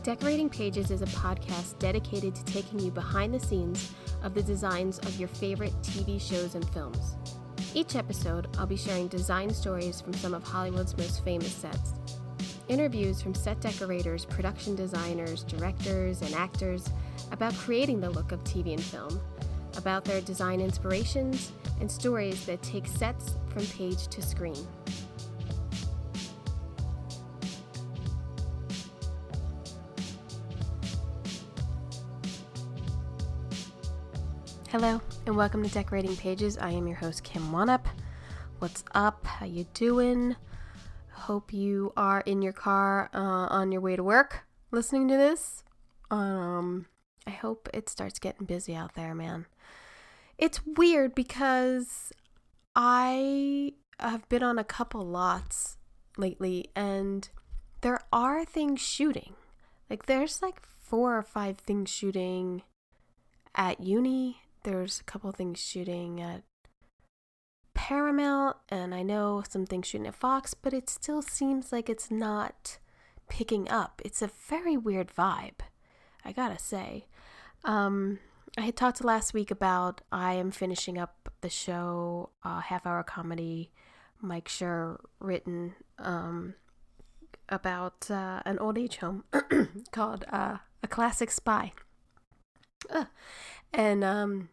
Decorating Pages is a podcast dedicated to taking you behind the scenes of the designs of your favorite TV shows and films. Each episode, I'll be sharing design stories from some of Hollywood's most famous sets, interviews from set decorators, production designers, directors, and actors about creating the look of TV and film, about their design inspirations, and stories that take sets from page to screen. Hello, and welcome to Decorating Pages. I am your host, Kim Wanup. What's up? How you doing? Hope you are in your car on your way to work listening to this. I hope it starts getting busy out there, man. It's weird because I have been on a couple lots lately, and there are things shooting. There's 4 or 5 things shooting at uni. There's a couple things shooting at Paramount, and I know some things shooting at Fox, but it still seems like it's not picking up. It's a very weird vibe, I gotta say. I had talked last week about I am finishing up the show, half-hour comedy, Mike Schur written about an old age home called A Classic Spy. And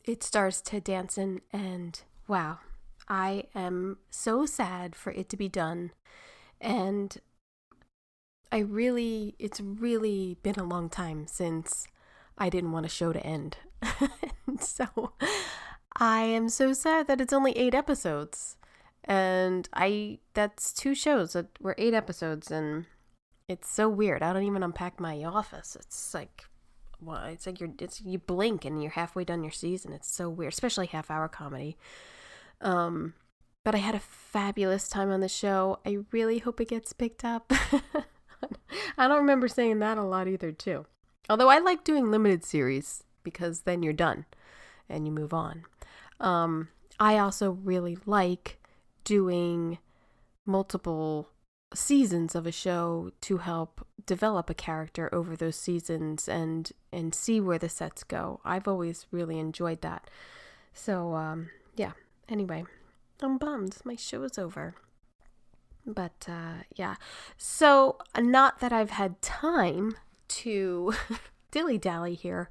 it stars Ted Danson, and wow, I am so sad for it to be done. And it's really been a long time since I didn't want a show to end. So I am so sad that it's only 8 episodes. And that's 2 shows that were 8 episodes, and it's so weird. I don't even unpack my office. It's like you blink and you're halfway done your season. It's so weird, especially half-hour comedy. But I had a fabulous time on the show. I really hope it gets picked up. I don't remember saying that a lot either, too. Although I like doing limited series because then you're done and you move on. I also really like doing multiple seasons of a show to help develop a character over those seasons and see where the sets go. I've always really enjoyed that. So, yeah. Anyway, I'm bummed. My show is over. But, yeah. So, not that I've had time to dilly-dally here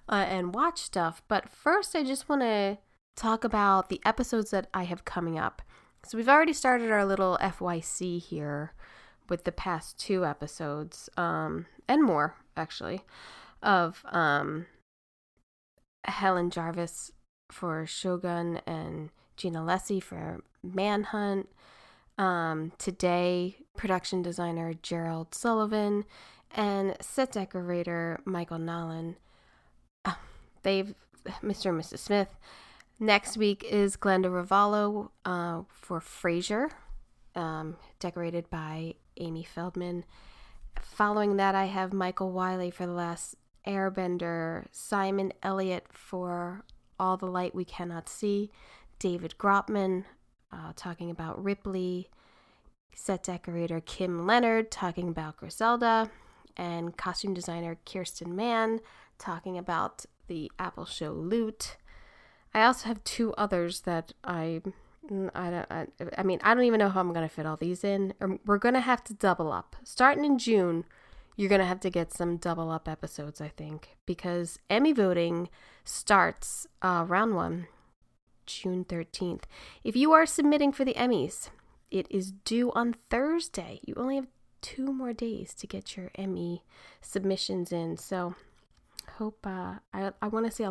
and watch stuff, but first I just want to talk about the episodes that I have coming up. So we've already started our little FYC here with the past 2 episodes, and more, actually, of Helen Jarvis for Shogun and Gina Lessie for Manhunt. Today, production designer Gerald Sullivan and set decorator Michael Nallan. They've Mr. and Mrs. Smith. Next week is Glenda Ravallo for Frasier, decorated by Amy Feldman. Following that, I have Michael Wiley for The Last Airbender, Simon Elliott for All the Light We Cannot See, David Grotman talking about Ripley, set decorator Kim Leonard talking about Griselda, and costume designer Kirsten Mann talking about the Apple show Loot. I also have 2 others that I don't even know how I'm going to fit all these in. We're going to have to double up. Starting in June, you're going to have to get some double up episodes, I think, because Emmy voting starts round 1, June 13th. If you are submitting for the Emmys, it is due on Thursday. You only have 2 more days to get your Emmy submissions in. So hope I want to see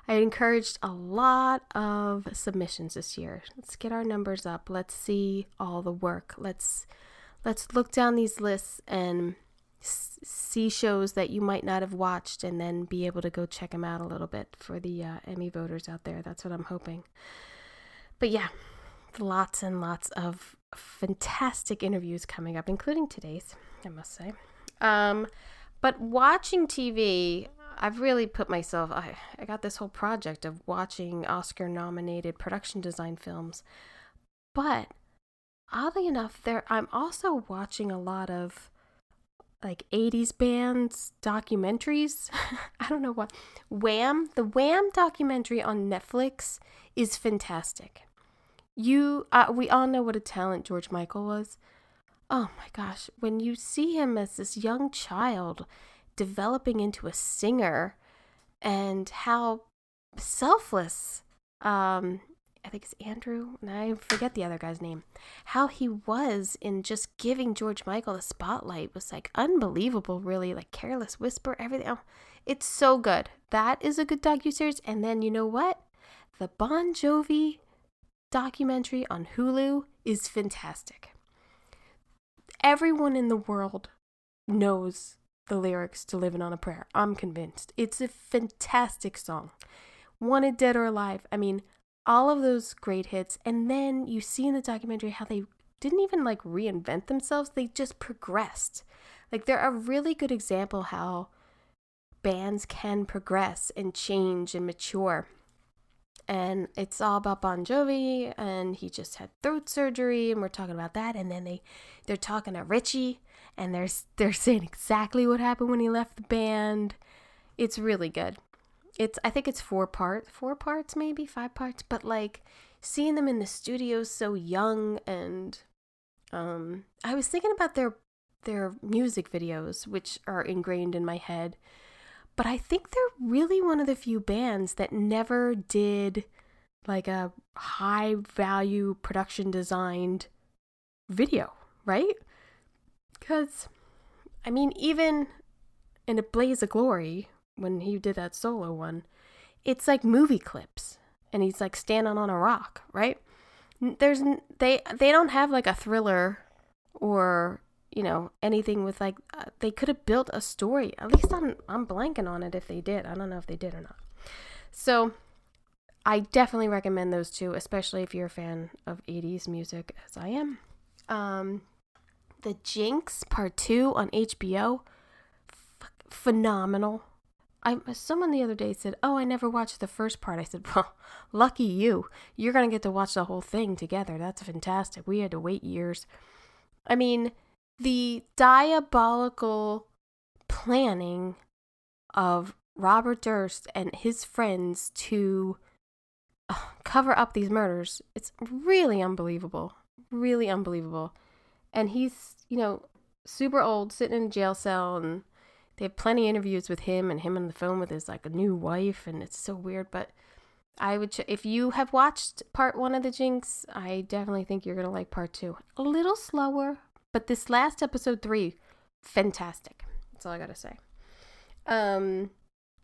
I encouraged a lot of submissions this year. Let's get our numbers up. Let's see all the work. Let's look down these lists and see shows that you might not have watched and then be able to go check them out a little bit for the Emmy voters out there. That's what I'm hoping. But yeah, lots and lots of fantastic interviews coming up, including today's, I must say. But watching TV, I've really put myself, I got this whole project of watching Oscar-nominated production design films. But oddly enough, I'm also watching a lot of like 80s bands documentaries. I don't know what. Wham! The Wham documentary on Netflix is fantastic. We all know what a talent George Michael was. Oh my gosh, when you see him as this young child developing into a singer and how selfless, I think it's Andrew, and I forget the other guy's name, how he was in just giving George Michael the spotlight was like unbelievable, really, like Careless Whisper, everything. Oh, it's so good. That is a good docuseries. And then you know what? The Bon Jovi documentary on Hulu is fantastic. Everyone in the world knows the lyrics to Living on a Prayer. I'm convinced. It's a fantastic song. Wanted Dead or Alive. I mean, all of those great hits. And then you see in the documentary how they didn't even like reinvent themselves. They just progressed. Like they're a really good example how bands can progress and change and mature. And it's all about Bon Jovi, and he just had throat surgery, and we're talking about that. And then they're talking to Richie, and they're saying exactly what happened when he left the band. It's really good. I think it's 4 parts, maybe 5 parts, but like seeing them in the studio so young, and I was thinking about their music videos, which are ingrained in my head. But I think they're really one of the few bands that never did like a high value production designed video, right? Because, I mean, even in A Blaze of Glory, when he did that solo one, it's like movie clips and he's like standing on a rock, right? They don't have like a thriller or anything with like, they could have built a story. At least I'm blanking on it if they did. I don't know if they did or not. So I definitely recommend those two, especially if you're a fan of 80s music, as I am. The Jinx Part 2 on HBO, phenomenal. Someone the other day said, oh, I never watched the first part. I said, well, lucky you. You're going to get to watch the whole thing together. That's fantastic. We had to wait years. I mean, the diabolical planning of Robert Durst and his friends to cover up these murders, it's really unbelievable. Really unbelievable. And he's, super old, sitting in a jail cell, and they have plenty of interviews with him and him on the phone with his, like, a new wife, and it's so weird, but I would, if you have watched part 1 of The Jinx, I definitely think you're going to like part 2. A little slower, but this last episode 3, fantastic. That's all I got to say.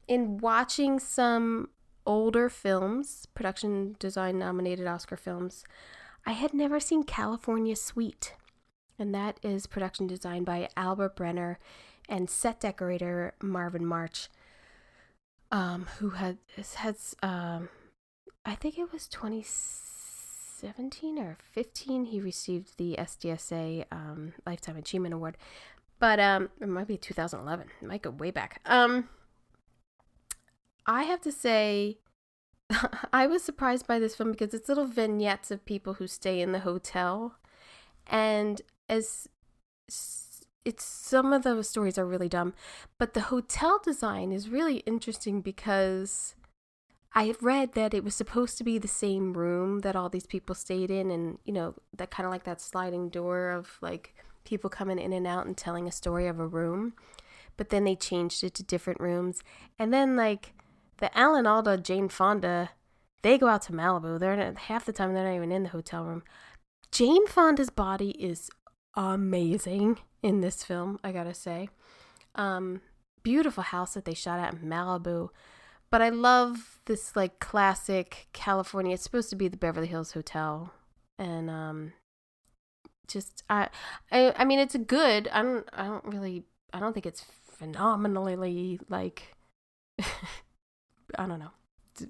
In watching some older films, production design nominated Oscar films, I had never seen California Suite, and that is production design by Albert Brenner and set decorator Marvin March, who has I think it was 2017 or 15, he received the SDSA Lifetime Achievement Award, but it might be 2011, it might go way back. I have to say, I was surprised by this film because it's little vignettes of people who stay in the hotel, and some of those stories are really dumb, but the hotel design is really interesting because I read that it was supposed to be the same room that all these people stayed in, and that kind of like that sliding door of like people coming in and out and telling a story of a room, but then they changed it to different rooms. And then like the Alan Alda, Jane Fonda, they go out to Malibu. They're not, half the time they're not even in the hotel room. Jane Fonda's body is amazing in this film, I gotta say. Beautiful house that they shot at in Malibu. But I love this like classic California. It's supposed to be the Beverly Hills Hotel, and I mean it's good. I don't think it's phenomenally like I don't know,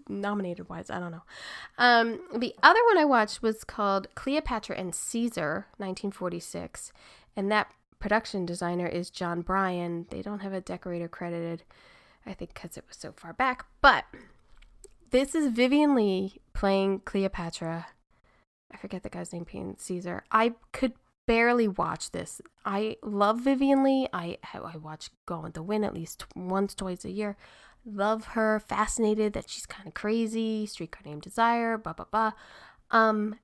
nominated wise, I don't know. The other one I watched was called Cleopatra and Caesar, 1946, and that production designer is John Bryan. They don't have a decorator credited, I think because it was so far back, but this is Vivian Leigh playing Cleopatra. I forget the guy's name playing Caesar. I could barely watch this. I love Vivian Lee. I watch Gone with the Wind at least once, twice a year. Love her. Fascinated that she's kind of crazy. Streetcar Named Desire. Blah blah blah.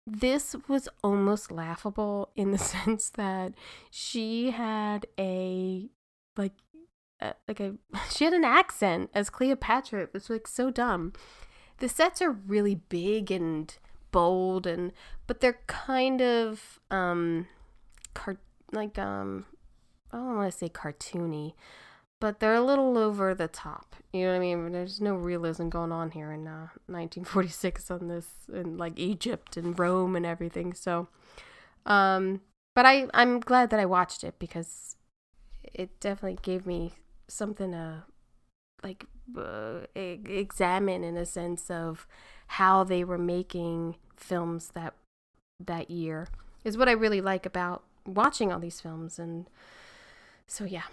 This was almost laughable in the sense that she had a like she had an accent as Cleopatra. It was like so dumb. The sets are really big and bold, but they're kind of like I don't want to say cartoony, but they're a little over the top. You know what I mean? There's no realism going on here in 1946 on this, in like Egypt and Rome and everything. So, but I'm glad that I watched it because it definitely gave me something to like examine in a sense of how they were making films that year is what I really like about watching all these films. And so yeah,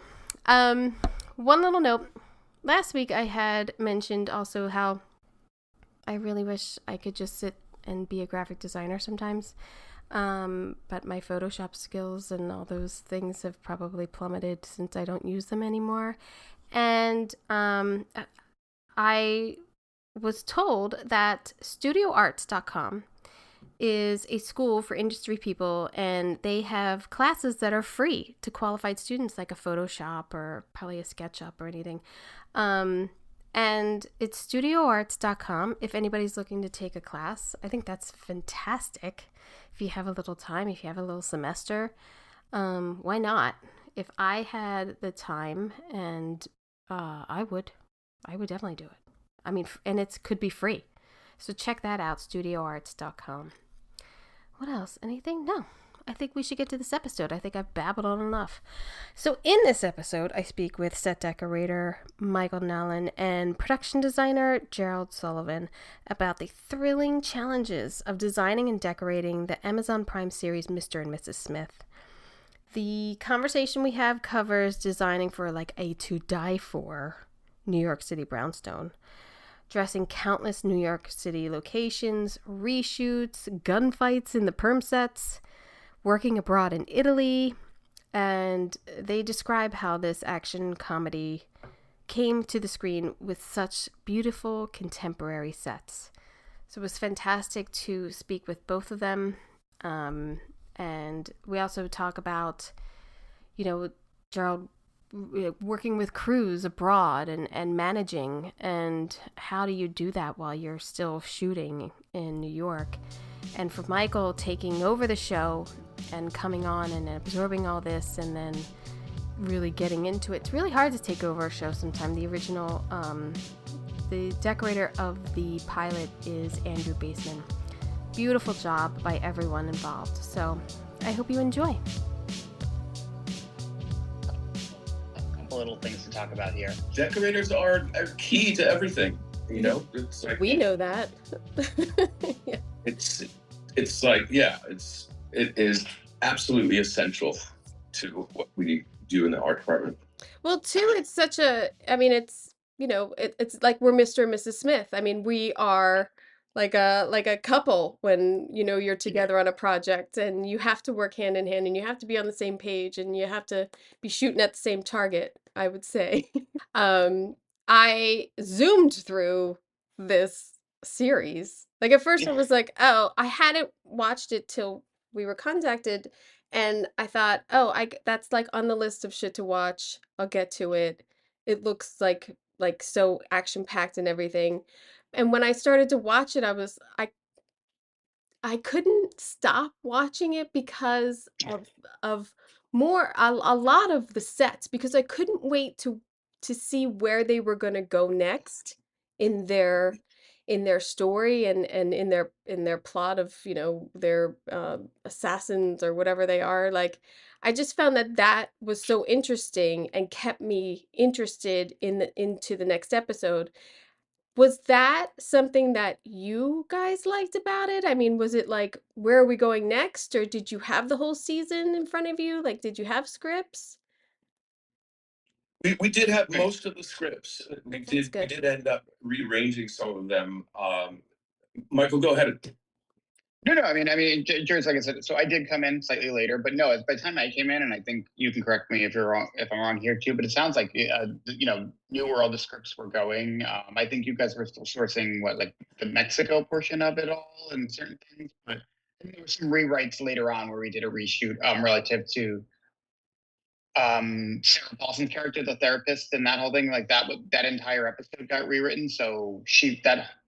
one little note, last week I had mentioned also how I really wish I could just sit and be a graphic designer sometimes, but my Photoshop skills and all those things have probably plummeted since I don't use them anymore. And I was told that studioarts.com is a school for industry people, and they have classes that are free to qualified students, like a Photoshop or probably a SketchUp or anything. And it's studioarts.com if anybody's looking to take a class. I think that's fantastic. If you have a little time, if you have a little semester, why not? If I had the time, and I would definitely do it. I mean, and it could be free. So check that out, studioarts.com. What else? Anything? No. I think we should get to this episode. I think I've babbled on enough. So in this episode, I speak with set decorator Michael Nallan and production designer Gerald Sullivan about the thrilling challenges of designing and decorating the Amazon Prime series Mr. and Mrs. Smith. The conversation we have covers designing for like a to die for New York City brownstone, dressing countless New York City locations, reshoots, gunfights in the perm sets, working abroad in Italy, and they describe how this action comedy came to the screen with such beautiful contemporary sets. So it was fantastic to speak with both of them. And we also talk about, Gerald working with crews abroad and managing, and how do you do that while you're still shooting in New York. And for Michael taking over the show and coming on and absorbing all this and then really getting into it. It's really hard to take over a show sometimes. The original, the decorator of the pilot is Andrew Baseman. Beautiful job by everyone involved. So I hope you enjoy. Little things to talk about here. Decorators are key to everything. It's like, we know that. Yeah. It is absolutely essential to what we do in the art department. Well, too, it's such a, I mean, it's, it's like we're Mr. and Mrs. Smith. I mean, we are like a couple when, you're together on a project, and you have to work hand in hand, and you have to be on the same page, and you have to be shooting at the same target, I would say. I zoomed through this series. Like at first I was like, oh, I hadn't watched it till we were contacted, and I thought, oh, that's like on the list of shit to watch. I'll get to it. It looks like so action packed and everything. And when I started to watch it, I couldn't stop watching it because of a lot of the sets, because I couldn't wait to see where they were going to go next in their story and in their plot of, their assassins or whatever they are. Like, I just found that was so interesting and kept me interested into the next episode. Was that something that you guys liked about it? I mean, was it like, where are we going next? Or did you have the whole season in front of you? Like, did you have scripts? We did have most of the scripts. We That's good. did end up rearranging some of them. Michael, go ahead. No, no. Jared's like I said. So I did come in slightly later, but no. By the time I came in, and I think you can correct me if you're wrong, if I'm wrong here too. But it sounds like knew where all the scripts were going. I think you guys were still sourcing what like the Mexico portion of it all and certain things, but there were some rewrites later on where we did a reshoot relative to Sarah Paulson's character, the therapist, and that whole thing. Like that entire episode got rewritten. So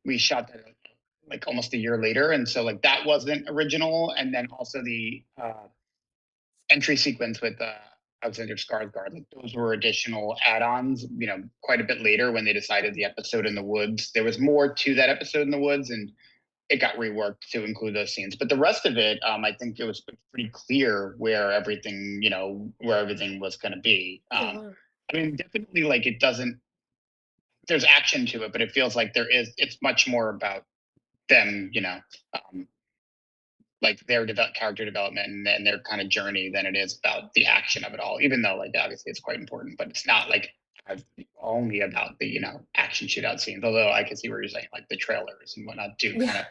we shot that like almost a year later, and so like that wasn't original. And then also the entry sequence with Alexander Skarsgård, like those were additional add-ons. Quite a bit later when they decided the episode in the woods, there was more to that episode in the woods, and it got reworked to include those scenes. But the rest of it, I think it was pretty clear where everything was going to be. Definitely, like it doesn't. There's action to it, but it feels like it's much more about them, like their character development and their kind of journey than it is about the action of it all. Even though, like, obviously, it's quite important, but it's not like only about the action shootout scenes. Although I can see where you're saying like the trailers and whatnot do kind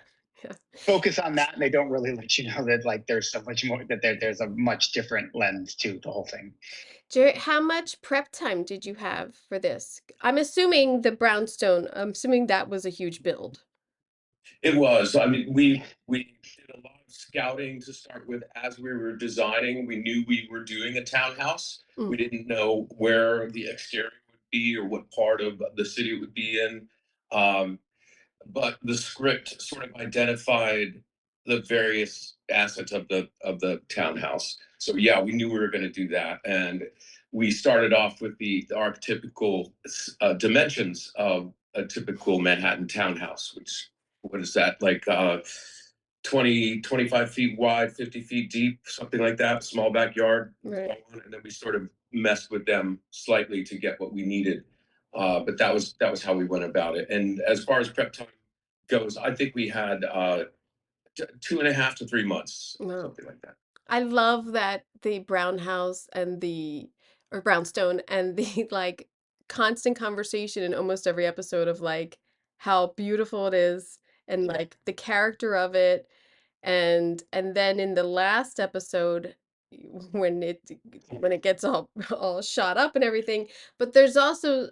of focus on that, and they don't really let you know that like there's so much more, that there's a much different lens to the whole thing. Jared, how much prep time did you have for this? I'm assuming the brownstone, I'm assuming that was a huge build. It was. I mean, we did a lot of scouting to start with as we were designing. We knew we were doing a townhouse. We didn't know where the exterior would be or what part of the city it would be in. Um, but the script sort of identified the various assets of the townhouse. So yeah, we knew we were going to do that, and we started off with the archetypical dimensions of a typical Manhattan townhouse, which what is that like 25 feet wide, 50 feet deep, something like that, small backyard. Right. And then we sort of messed with them slightly to get what we needed. But that was how we went about it. And as far as prep time goes, I think we had 2.5 to 3 months, Wow. something like that. I love that the brown house and or brownstone and the like constant conversation in almost every episode of like how beautiful it is and like the character of it. And then in the last episode when it gets all shot up and everything, but there's also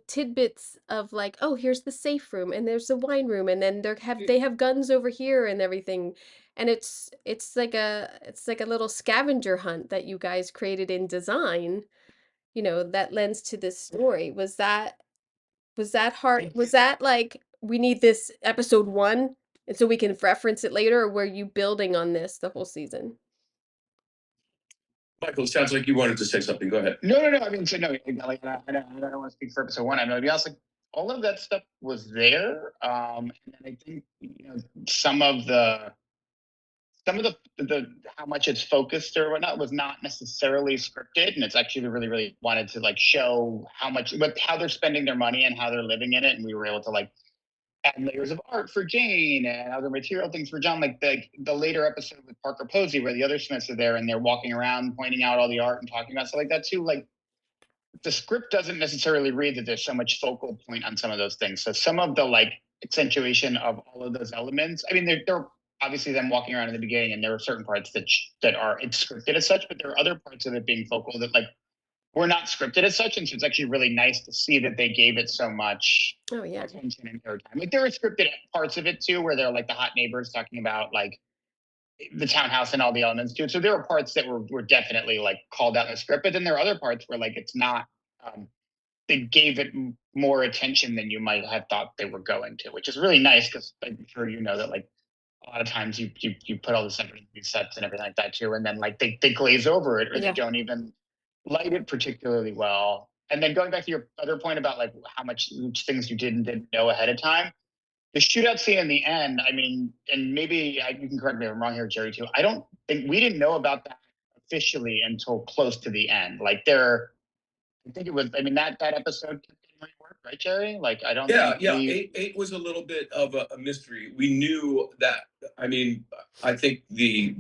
tidbits of like, oh, here's the safe room and there's the wine room and then they have guns over here and everything, and it's like a little scavenger hunt that you guys created in design, that lends to this story. Was that hard? Was that like, we need this episode one, and so we can reference it later, or were you building on this the whole season? Michael, it sounds like you wanted to say something. Go ahead. No, no, no. So no, like, I don't want to speak for episode one. I know, to be honest, like all of that stuff was there. And then I think some of the how much it's focused or whatnot was not necessarily scripted, and it's actually really, really wanted to like show how they're spending their money and how they're living in it, and we were able to like add layers of art for Jane and other material things for John, like the later episode with Parker Posey, where the other Smiths are there and they're walking around pointing out all the art and talking about stuff like that too. Like the script doesn't necessarily read that there's so much focal point on some of those things. So some of the like accentuation of all of those elements. I mean, they're obviously them walking around in the beginning, and there are certain parts that are it's scripted as such, but there are other parts of it being focal that like were not scripted as such, and so it's actually really nice to see that they gave it so much attention and airtime. Like there were scripted parts of it too, where they're like the hot neighbors talking about like the townhouse and all the elements to it. So there were parts that were definitely like called out in the script, but then there are other parts where like it's not. They gave it more attention than you might have thought they were going to, which is really nice because I'm sure you know that like a lot of times you put all this effort into these sets and everything like that too, and then like they glaze over it or they don't even light it particularly well. And then going back to your other point about like how much things you didn't know ahead of time, the shootout scene in the end, I mean, and maybe you can correct me if I'm wrong here, Jerry, too. I don't think we didn't know about that officially until close to the end. Like I think it was, I mean, that episode didn't really work, right, Jerry? Like, I don't think eight was a little bit of a mystery. We knew that. I mean, I think the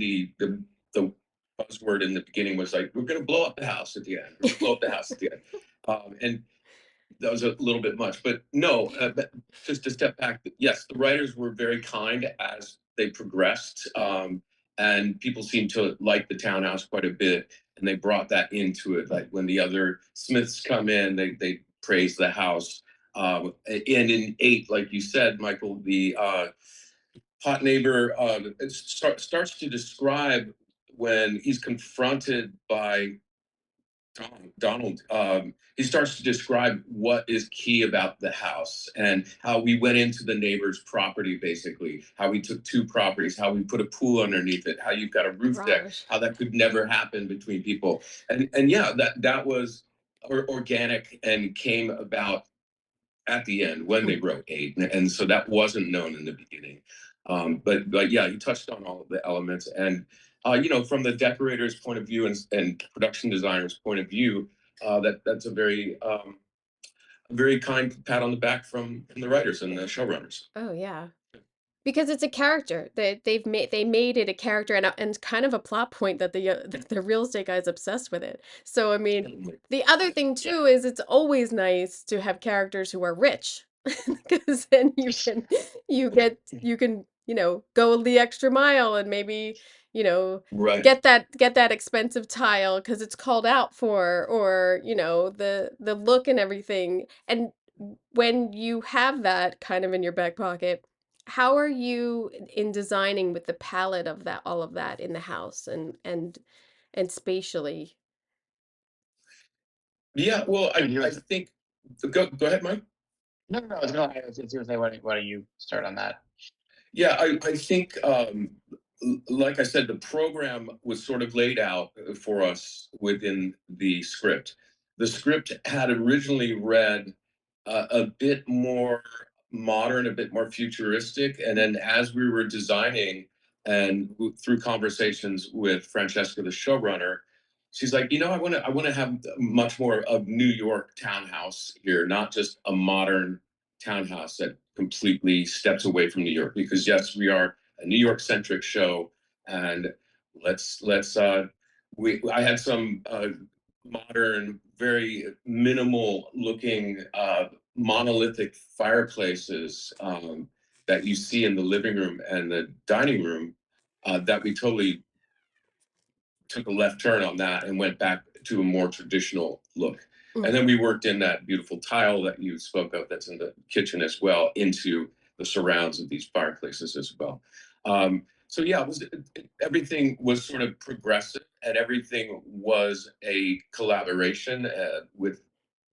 buzzword in the beginning was like, we're going to blow up the house at the end. We're going to blow up the house at the end. And that was a little bit much, but no, just to step back. Yes, the writers were very kind as they progressed, and people seemed to like the townhouse quite a bit, and they brought that into it. Like when the other Smiths come in, they praise the house. And in 8, like you said, Michael, the hot neighbor starts to describe when he's confronted by Donald, he starts to describe what is key about the house and how we went into the neighbor's property, basically, how we took 2 properties, how we put a pool underneath it, how you've got a roof deck, Garage. how that could never happen between people. And yeah, that was organic and came about at the end when they wrote 8, and so that wasn't known in the beginning. But yeah, you touched on all of the elements, and from the decorator's point of view and production designer's point of view, that's a very kind pat on the back from the writers and the showrunners. Oh yeah. Because it's a character that they made it a character and kind of a plot point that the real estate guy is obsessed with it. So I mean, the other thing Yeah. too is it's always nice to have characters who are rich because then you can go the extra mile and maybe Right. get that expensive tile because it's called out for, or the look and everything. And when you have that kind of in your back pocket, how are you in designing with the palette of that, all of that in the house and spatially? Yeah. Well, Would you I like? think go ahead, Mike. No. I was gonna say, why don't you start on that? Yeah, I think, like I said, the program was sort of laid out for us within the script. The script had originally read a bit more modern, a bit more futuristic, and then as we were designing and through conversations with Francesca, the showrunner, she's like, I want to have much more of New York townhouse here, not just a modern townhouse that completely steps away from New York. Because yes, we are a New York centric show, and let's we I had some modern, very minimal looking monolithic fireplaces that you see in the living room and the dining room, that we totally took a left turn on that and went back to a more traditional look. And then we worked in that beautiful tile that you spoke of that's in the kitchen as well into the surrounds of these fireplaces as well. So yeah, everything was sort of progressive, and everything was a collaboration with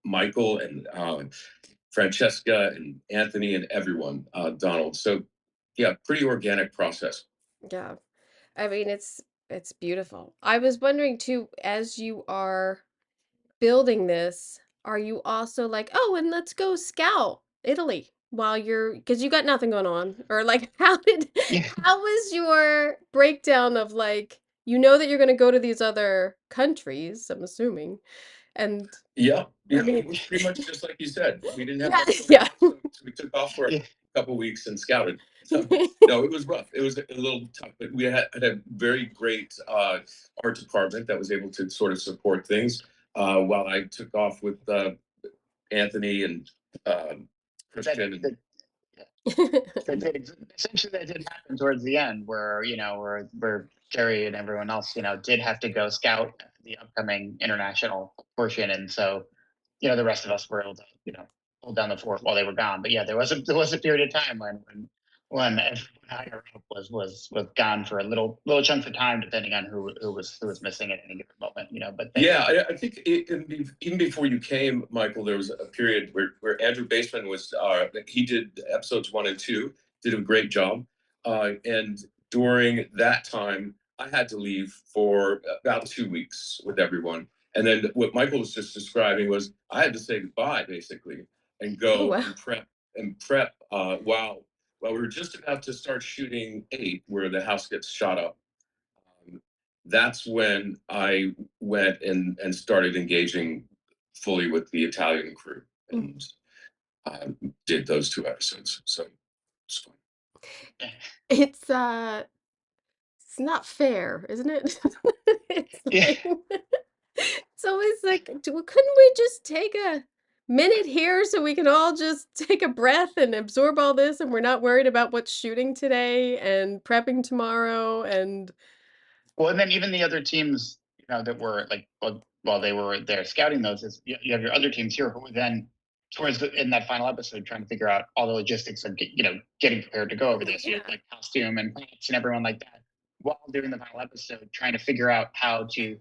Michael and Francesca and Anthony and everyone, Donald. So yeah, pretty organic process. Yeah. I mean, it's beautiful. I was wondering too, as you are building this, are you also like, oh, and let's go scout Italy while because you got nothing going on? Or like, Yeah. how was your breakdown of like, that you're going to go to these other countries, I'm assuming. And Yeah, I yeah, mean, it was pretty much just like you said. We didn't have yeah, much going yeah. on, so we took off for a Yeah. couple weeks and scouted. So no, it was rough. It was a little tough, but we had a very great art department that was able to sort of support things while I took off with Anthony and That, Christian. And that, essentially that did happen towards the end, where where Jerry and everyone else did have to go scout the upcoming international portion, and so the rest of us were able to hold down the fort while they were gone. But yeah, there was a period of time when everyone higher up was gone for a little chunks of time, depending on who was missing at any given moment. But yeah, I think even before you came, Michael, there was a period where Andrew Baseman was, he did episodes 1 and 2, did a great job. And during that time, I had to leave for about 2 weeks with everyone. And then what Michael was just describing was I had to say goodbye basically and Oh go wow. and prep while we were just about to start shooting 8, where the house gets shot up. That's when I went and started engaging fully with the Italian crew and did those 2 episodes. So it's fun. It's it's not fair, isn't it? It's yeah, like it's always like, couldn't we just take minute here so we can all just take a breath and absorb all this and we're not worried about what's shooting today and prepping tomorrow and Well, and then even the other teams, that were like, while they were there scouting those, is you have your other teams here who were then in that final episode trying to figure out all the logistics of getting prepared to go over this. You yeah. had like costume and props and everyone like that while doing the final episode, trying to figure out how to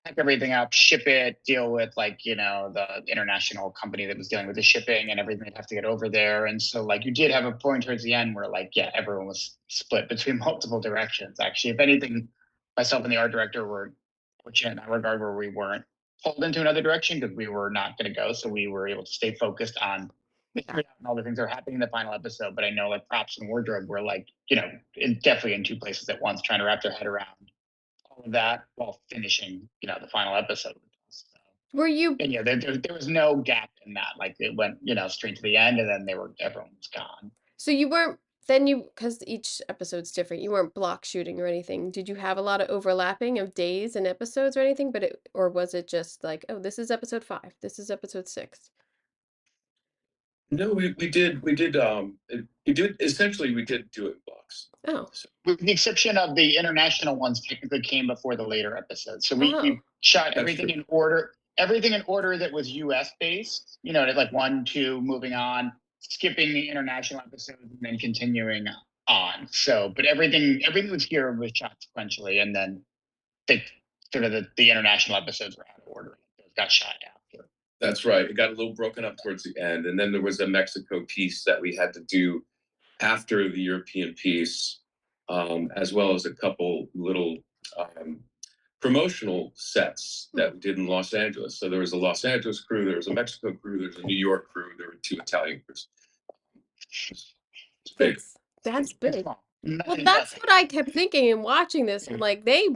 pack everything up, ship it, deal with the international company that was dealing with the shipping and everything that have to get over there. And so like you did have a point towards the end where like, yeah, everyone was split between multiple directions. Actually, if anything, myself and the art director were fortunate in that regard where we weren't pulled into another direction because we were not going to go. So we were able to stay focused on figuring out all the things that are happening in the final episode. But I know like props and wardrobe were like, definitely in two places at once, trying to wrap their head around all of that while finishing, the final episode. So, Were you and yeah, there was no gap in that. Like it went, straight to the end, and then everyone was gone. so you weren't then you because each episode's different. You weren't block shooting or anything. Did you have a lot of overlapping of days and episodes or anything? Or was it just like, oh, this is episode 5, this is episode 6? No, we did essentially we did do it in blocks. Oh. So, With the exception of the international ones, technically came before the later episodes. So Oh. we shot That's everything true. in order. Everything in order that was U.S. based. Like 1, 2, moving on, skipping the international episodes, and then continuing on. So, but everything was here was shot sequentially, and then they sort of the international episodes were out of order. Those got shot after. that's right. It got a little broken up towards the end, and then there was a Mexico piece that we had to do after the European piece, as well as a couple little um, promotional sets that we did in Los Angeles. So there was a Los Angeles crew, there was a Mexico crew, there was a New York crew, there were 2 Italian crews. It's big. That's big. Well, Well, that's what I kept thinking in watching this. I'm like, they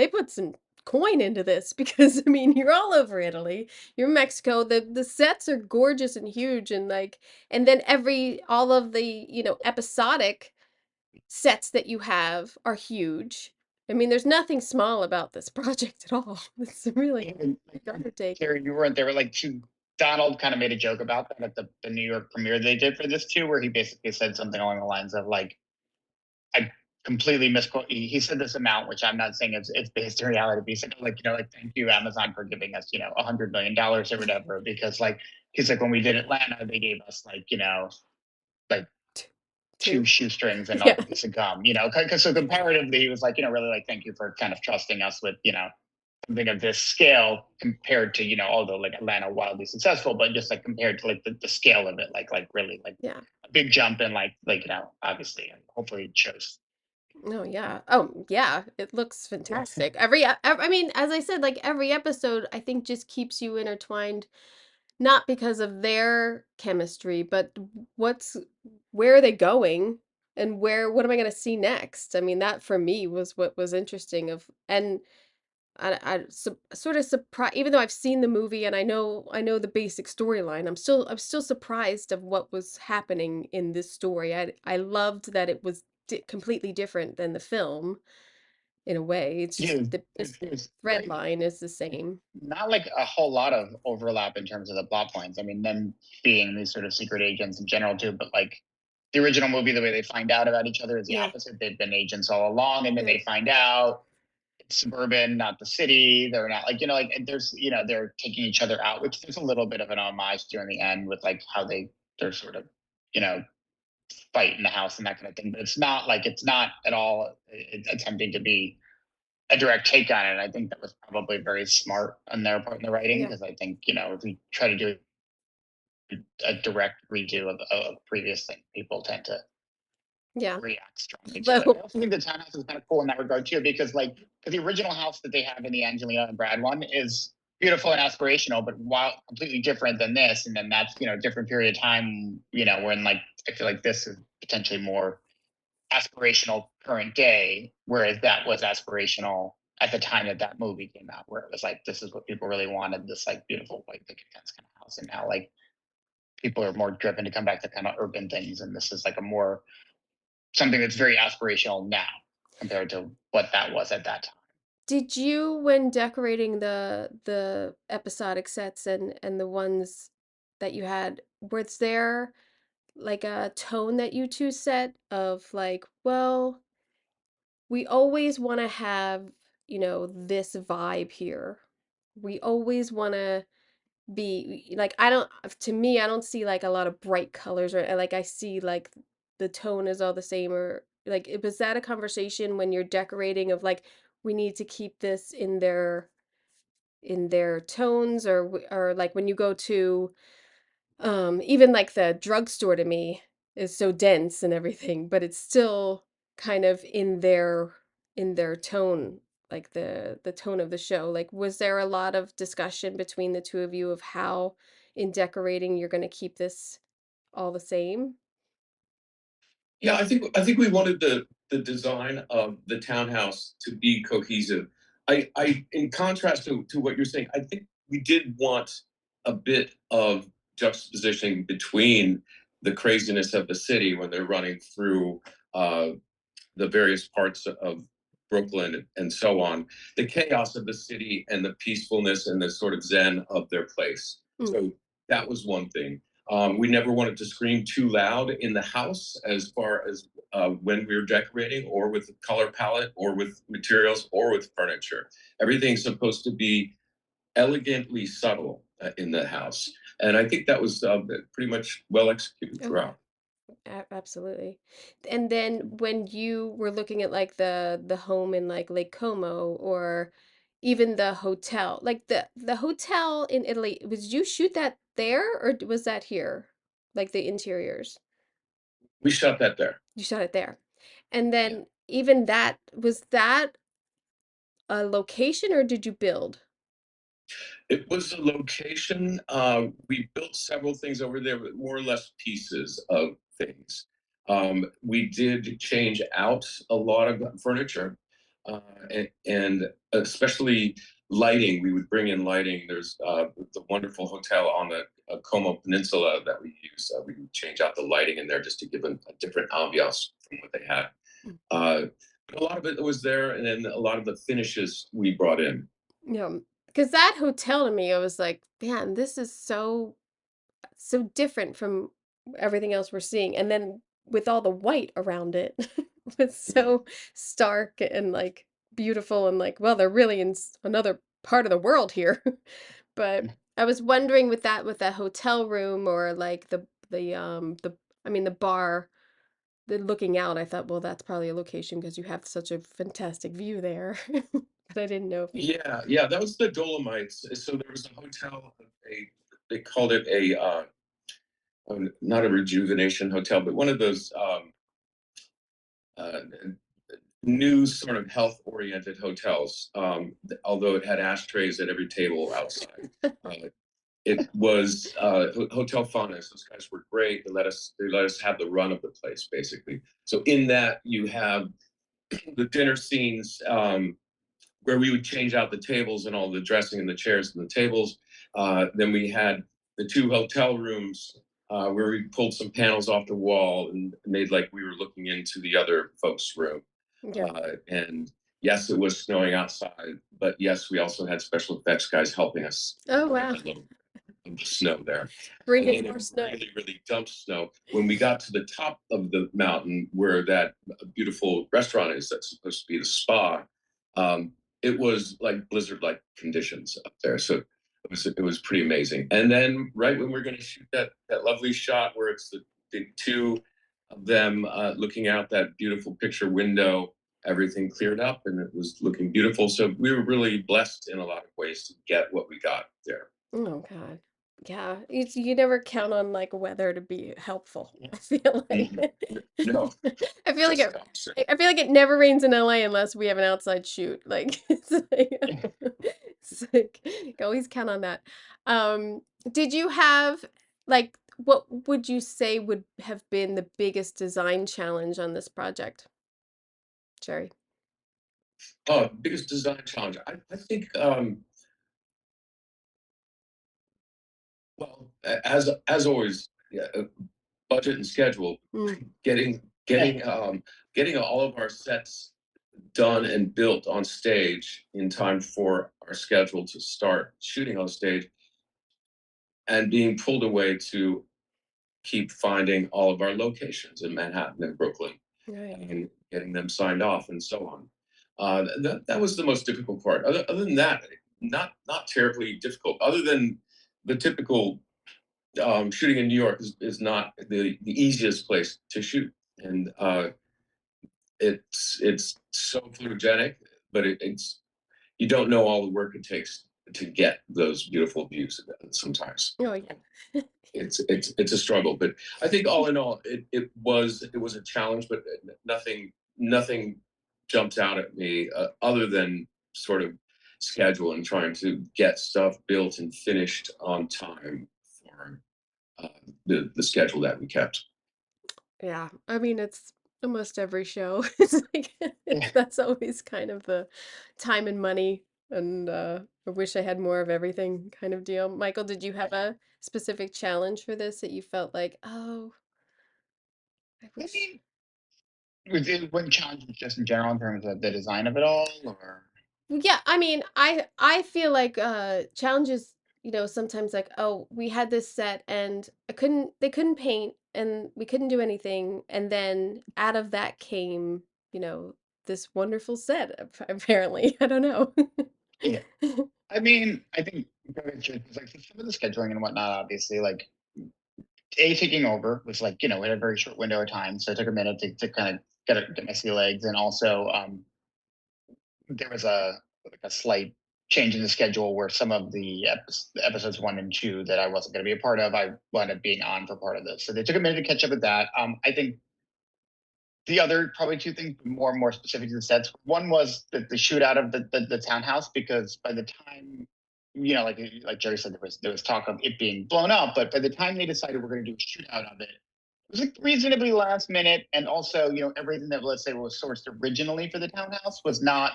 put some coin into this because I mean, you're all over Italy, you're Mexico. The sets are gorgeous and huge, and like, and then all of the episodic sets that you have are huge. I mean, there's nothing small about this project at all. It's really big undertaking. Terry, you weren't there. Like, Donald kind of made a joke about that at the New York premiere they did for this too, where he basically said something along the lines of like, I completely misquote. He said this amount, which I'm not saying it's based in reality. But he said like, thank you Amazon for giving us $100 million or whatever, because like he's like when we did Atlanta, they gave us like like two shoestrings and Yeah. a piece of gum, because so comparatively, he was like, really like, thank you for kind of trusting us with, something of this scale compared to, although like Atlanta wildly successful, but just like compared to like the scale of it, like really like Yeah. a big jump and obviously, and hopefully it shows. Oh yeah. Oh yeah. It looks fantastic. I mean, as I said, like every episode, I think just keeps you intertwined, not because of their chemistry, but where are they going and what am I going to see next? I mean, that for me was what was interesting and sort of surprised, even though I've seen the movie and I know the basic storyline. I'm still surprised of what was happening in this story. I loved that it was completely different than the film in a way. It's just Yeah, the thread line is the same. not like a whole lot of overlap in terms of the plot points. I mean, them being these sort of secret agents in general too, but like the original movie, the way they find out about each other is the Yeah. opposite. They've been agents all along, and then Yeah. they find out it's suburban, not the city. They're not like there's they're taking each other out, which there's a little bit of an homage to in the end with like how they're sort of you know fight in the house and that kind of thing. But it's not at all attempting to be a direct take on it. I think that was probably very smart on their part in the writing, Yeah. because I think if we try to do a direct redo of a previous thing, people tend to Yeah. react strongly to it. I Though, also think the townhouse is kind of cool in that regard too, because like the original house that they have in the Angelina and Brad one is beautiful and aspirational, but while completely different than this, and then that's different period of time, when like I feel like this is potentially more aspirational current day, whereas that was aspirational at the time that movie came out, where it was like this is what people really wanted, this like beautiful white picket fence kind of house, and now like people are more driven to come back to kind of urban things, and this is like a more something that's very aspirational now compared to what that was at that time. did you, when decorating the episodic sets and the ones that you had, was there like a tone that you two set of like, well, we always want to have, this vibe here. We always want to be like, I don't, to me, I don't see like a lot of bright colors, or like I see like the tone is all the same, or like, was that a conversation when you're decorating of like, we need to keep this in their tones, or or like when you go to even like the drugstore to me is so dense and everything, but it's still kind of in their tone, like the tone of the show. Like, was there a lot of discussion between the two of you of how in decorating you're going to keep this all the same? Yeah, I think we wanted the design of the townhouse to be cohesive. I in contrast to what you're saying, I think we did want a bit of juxtaposition between the craziness of the city when they're running through uh, the various parts of Brooklyn and so on, the chaos of the city and the peacefulness and the sort of zen of their place. Mm. So that was one thing. We never wanted to scream too loud in the house as far as when we were decorating, or with the color palette, or with materials, or with furniture. Everything's supposed to be elegantly subtle in the house. And I think that was pretty much well executed Okay. throughout. Absolutely. And then when you were looking at like the home in like Lake Como, or even the hotel, like the hotel in Italy, was you shoot that there, or was that here? Like the interiors? We shot that there. You shot it there. And Yeah. then even that, was that a location or did you build? It was a location. We built several things over there, but more or less pieces of things. We did change out a lot of furniture, uh, and especially lighting. We would bring in lighting. There's the wonderful hotel on the Como Peninsula that we use. We would change out the lighting in there just to give them a different ambiance from what they had. Mm. But a lot of it was there, and then a lot of the finishes we brought in. Yeah, because that hotel to me, I was like, man, this is so different from everything else we're seeing. And then with all the white around it, was so stark and like beautiful, and like, well, they're really in another part of the world here. But I was wondering with that hotel room, or like the I mean the bar, the looking out, I thought, well, that's probably a location because you have such a fantastic view there. But I didn't know if you. Yeah, yeah, that was the Dolomites. So there was a hotel, they called it a not a rejuvenation hotel, but one of those uh, new sort of health oriented hotels. Although it had ashtrays at every table outside. Uh, it was Hotel Faunus. Those guys were great. They let us have the run of the place basically. So in that you have the dinner scenes, where we would change out the tables and all the dressing and the chairs and the tables. Then we had the two hotel rooms where we pulled some panels off the wall and made like we were looking into the other folks' room. Yeah. And yes, it was snowing outside, but yes, we also had special effects guys helping us Oh get wow. a little of the snow there. Bring And in then more it snow. really, really dumped snow. When we got to the top of the mountain where that beautiful restaurant is, that's supposed to be the spa, um, it was like blizzard-like conditions up there. So it was pretty amazing. And then right when we're going to shoot that lovely shot where it's the two of them looking out that beautiful picture window, everything cleared up and it was looking beautiful. So we were really blessed in a lot of ways to get what we got there. Oh God. Yeah. You never count on like weather to be helpful. I feel like Mhm. No, I feel like just it the opposite. I feel like it never rains in LA unless we have an outside shoot. Like it's like you can always count on that. Did you have like what would you say would have been the biggest design challenge on this project, Jerry? Oh, biggest design challenge. I think, well, as always, yeah, budget and schedule. Mm. Getting all of our sets done and built on stage in time for our schedule to start shooting on stage and being pulled away to keep finding all of our locations in Manhattan and Brooklyn Right. and getting them signed off and so on. That was the most difficult part. Other than that, not terribly difficult. Other than the typical shooting in New York is not the easiest place to shoot, and it's so photogenic, but it's you don't know all the work it takes to get those beautiful views sometimes. Oh yeah. It's a struggle, but I think all in all, it was a challenge, but nothing jumps out at me other than sort of schedule and trying to get stuff built and finished on time for uh, the schedule that we kept. Yeah, I mean, it's almost every show. It's like Yeah. that's always kind of the time and money, and I wish I had more of everything kind of deal. Michael, did you have a specific challenge for this that you felt like, oh, I I wish? mean, was it one challenge just in general in terms of the design of it all, or Well, yeah, I mean, I feel like challenges, sometimes like, oh, we had this set and they couldn't paint and we couldn't do anything, and then out of that came, you know, this wonderful set apparently. I don't know. yeah. I mean, I think because like some of the scheduling and whatnot, obviously, like taking over was like we had a very short window of time, so it took a minute to kind of get my sea legs, and also there was a slight change in the schedule where some of the episodes 1 and 2 that I wasn't going to be a part of, I wound up being on for part of this. So they took a minute to catch up with that. I think the other probably two things more and more specific to the sets. One was the shootout of the townhouse, because by the time like Jerry said, there was talk of it being blown up, but by the time they decided we're going to do a shootout of it, it was like reasonably last minute, and also everything that, let's say, was sourced originally for the townhouse was not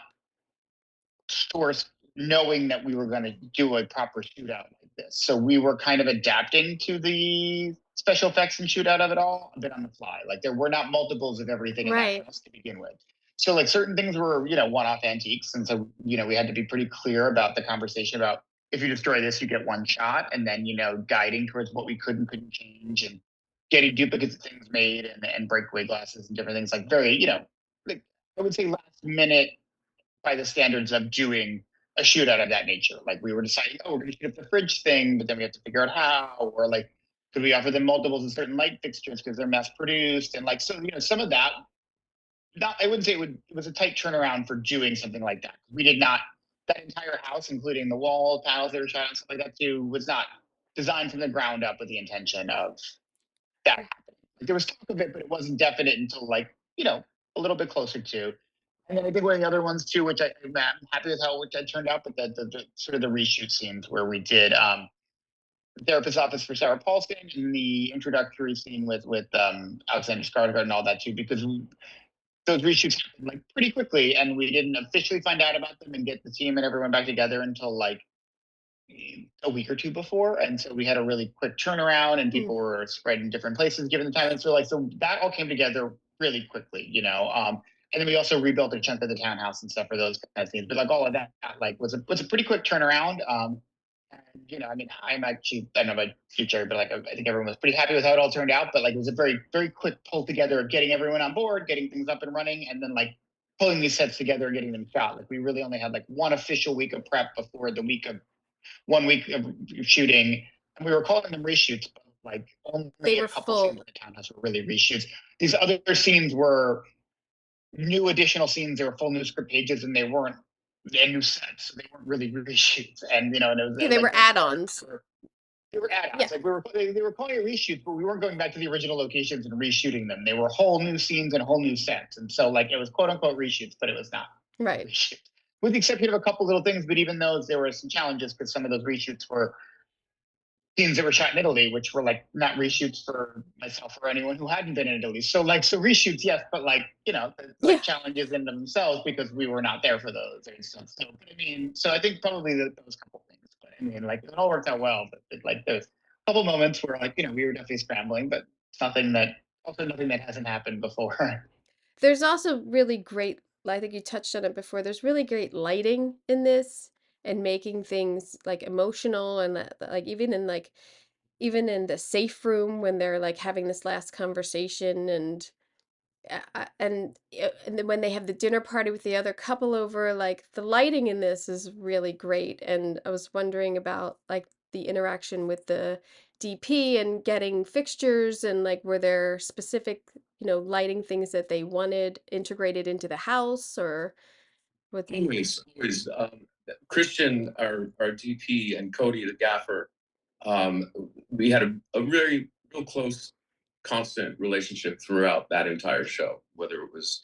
sourced knowing that we were going to do a proper shootout like this. So we were kind of adapting to the special effects and shootout of it all a bit on the fly. Like there were not multiples of everything in that Right. house to begin with. So like certain things were, one-off antiques. And so, we had to be pretty clear about the conversation about if you destroy this, you get one shot, and then, guiding towards what we could and couldn't change, and getting duplicates of things made, and breakaway glasses and different things, like very, like I would say last minute by the standards of doing a shootout of that nature. Like we were deciding, oh, we're going to shoot up the fridge thing, but then we have to figure out how, or like, could we offer them multiples of certain light fixtures because they're mass produced, and like, so some of that. Not, I wouldn't say it was a tight turnaround for doing something like that. We did not, that entire house, including the wall panels that were shot and stuff like that too, was not designed from the ground up with the intention of that happening. Like, there was talk of it, but it wasn't definite until like a little bit closer to. And then I think one of the other ones too, which I'm happy with how which I turned out, but the sort of the reshoot scenes where we did the therapist's office for Sarah Paulson, and the introductory scene with Alexander Skarsgård and all that too, because those reshoots happened like pretty quickly, and we didn't officially find out about them and get the team and everyone back together until like a week or two before. And so we had a really quick turnaround, and Mm. people were spread in different places given the time. And so like, so that all came together really quickly, and then we also rebuilt a chunk of the townhouse and stuff for those kind of things. But like all of that, like was a pretty quick turnaround. And, I mean, I'm actually, I don't know about future, but like, I think everyone was pretty happy with how it all turned out. But like, it was a very, very quick pull together of getting everyone on board, getting things up and running, and then like pulling these sets together and getting them shot. Like, we really only had like one official week of prep before the week of 1 week of shooting, and we were calling them reshoots, but like only They a were couple scenes full. in the townhouse were really reshoots. These other scenes were new additional scenes. They were full new script pages, and they weren't and new sets. So they weren't really reshoots. And and it Yeah, was they like were add-ons. they were Yeah. add-ons. Like they were calling it reshoots, but we weren't going back to the original locations and reshooting them. They were whole new scenes and whole new sets. And so like it was quote unquote reshoots, but it was not Right. reshoots. With the exception of a couple little things, but even those, there were some challenges because some of those reshoots were scenes that were shot in Italy, which were like not reshoots for myself or anyone who hadn't been in Italy. So like, so reshoots, yes, but like, Yeah. like challenges in themselves because we were not there for those and stuff. So, but I mean, so I think probably those couple things, but I mean, like it all worked out well, but like there's a couple moments where like, we were definitely scrambling, but it's nothing that hasn't happened before. There's also really great, I think you touched on it before. There's really great lighting in this. and making things like emotional, and like even in the safe room when they're like having this last conversation, and and then when they have the dinner party with the other couple over, like the lighting in this is really great. And I was wondering about like the interaction with the DP and getting fixtures, and like were there specific, lighting things that they wanted integrated into the house, or what? Always. Christian, our DP, and Cody, the gaffer, we had a really real close, constant relationship throughout that entire show, whether it was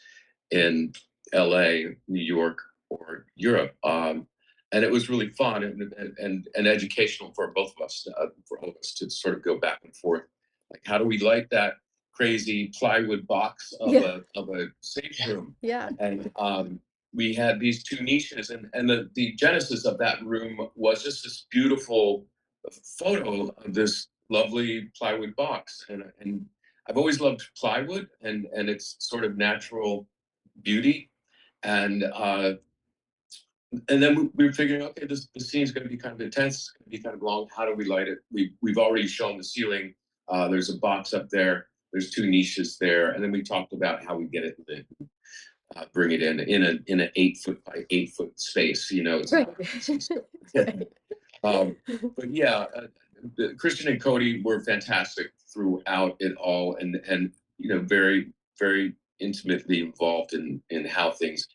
in LA, New York, or Europe. And it was really fun and educational for both of us, for all of us to sort of go back and forth. Like, how do we light that crazy plywood box of Yeah. a safe room? Yeah. And we had these two niches, and the genesis of that room was just this beautiful photo of this lovely plywood box. And I've always loved plywood and its sort of natural beauty. And then we were figuring, okay, this scene is going to be kind of intense, it's going to be kind of long. How do we light it? We've already shown the ceiling. There's a box up there. There's two niches there, and then we talked about how we get it lit, bring it in an 8 foot by 8 foot space. It's Right. right. But yeah, Christian and Cody were fantastic throughout it all, and very very intimately involved in how things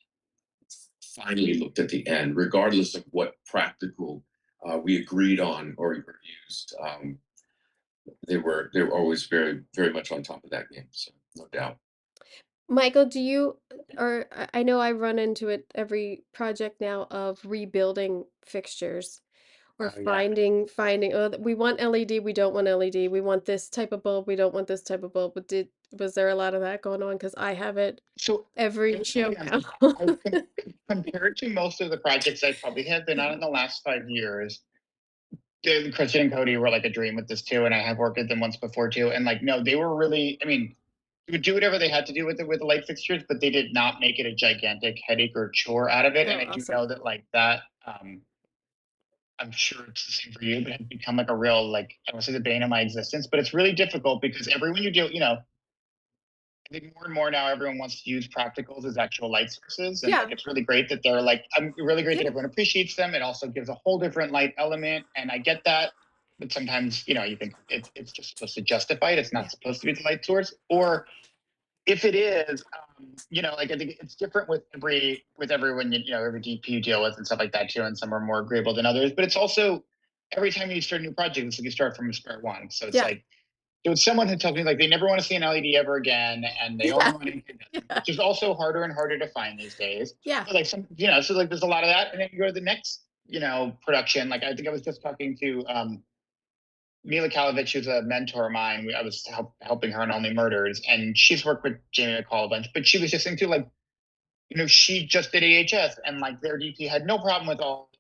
finally looked at the end, regardless of what practical we agreed on or used. They were always very very much on top of that game, so no doubt. Michael, do you, or I know I run into it every project now of rebuilding fixtures, or Oh, yeah. finding, oh, we want LED, we don't want LED, we want this type of bulb, we don't want this type of bulb. But was there a lot of that going on? Because I have it So every show again, now. compared to most of the projects I probably have been on in the last 5 years, Christian and Cody were like a dream with this too, and I have worked with them once before too. And like, no, they were really. I mean, they would do whatever they had to do with the light fixtures, but they did not make it a gigantic headache or chore out of it. And Oh, I do awesome. know that like that. I'm sure it's the same for you, but it's become like a real like I don't say the bane of my existence, but it's really difficult because everyone you do, I think more and more now everyone wants to use practicals as actual light sources. And Yeah. like, it's really great that they're like, I'm really great that Yeah. everyone appreciates them. It also gives a whole different light element. And I get that. But sometimes, you think it's just supposed to justify it. It's not supposed to be the light source. Or if it is, like I think it's different with everyone, every DP you deal with and stuff like that too. And some are more agreeable than others. But it's also every time you start a new project, it's like you start from square one. So it's Yeah. like, there was someone who told me like they never want to see an LED ever again, and they only want to incandescent, Yeah. which is also harder and harder to find these days. Yeah. But like so like there's a lot of that, and then you go to the next, production. Like I think I was just talking to Mila Kalovich, who's a mentor of mine. I was helping her on Only Murders, and she's worked with Jamie McCall a bunch. But she was just saying too, like she just did AHS, and like their DP had no problem with all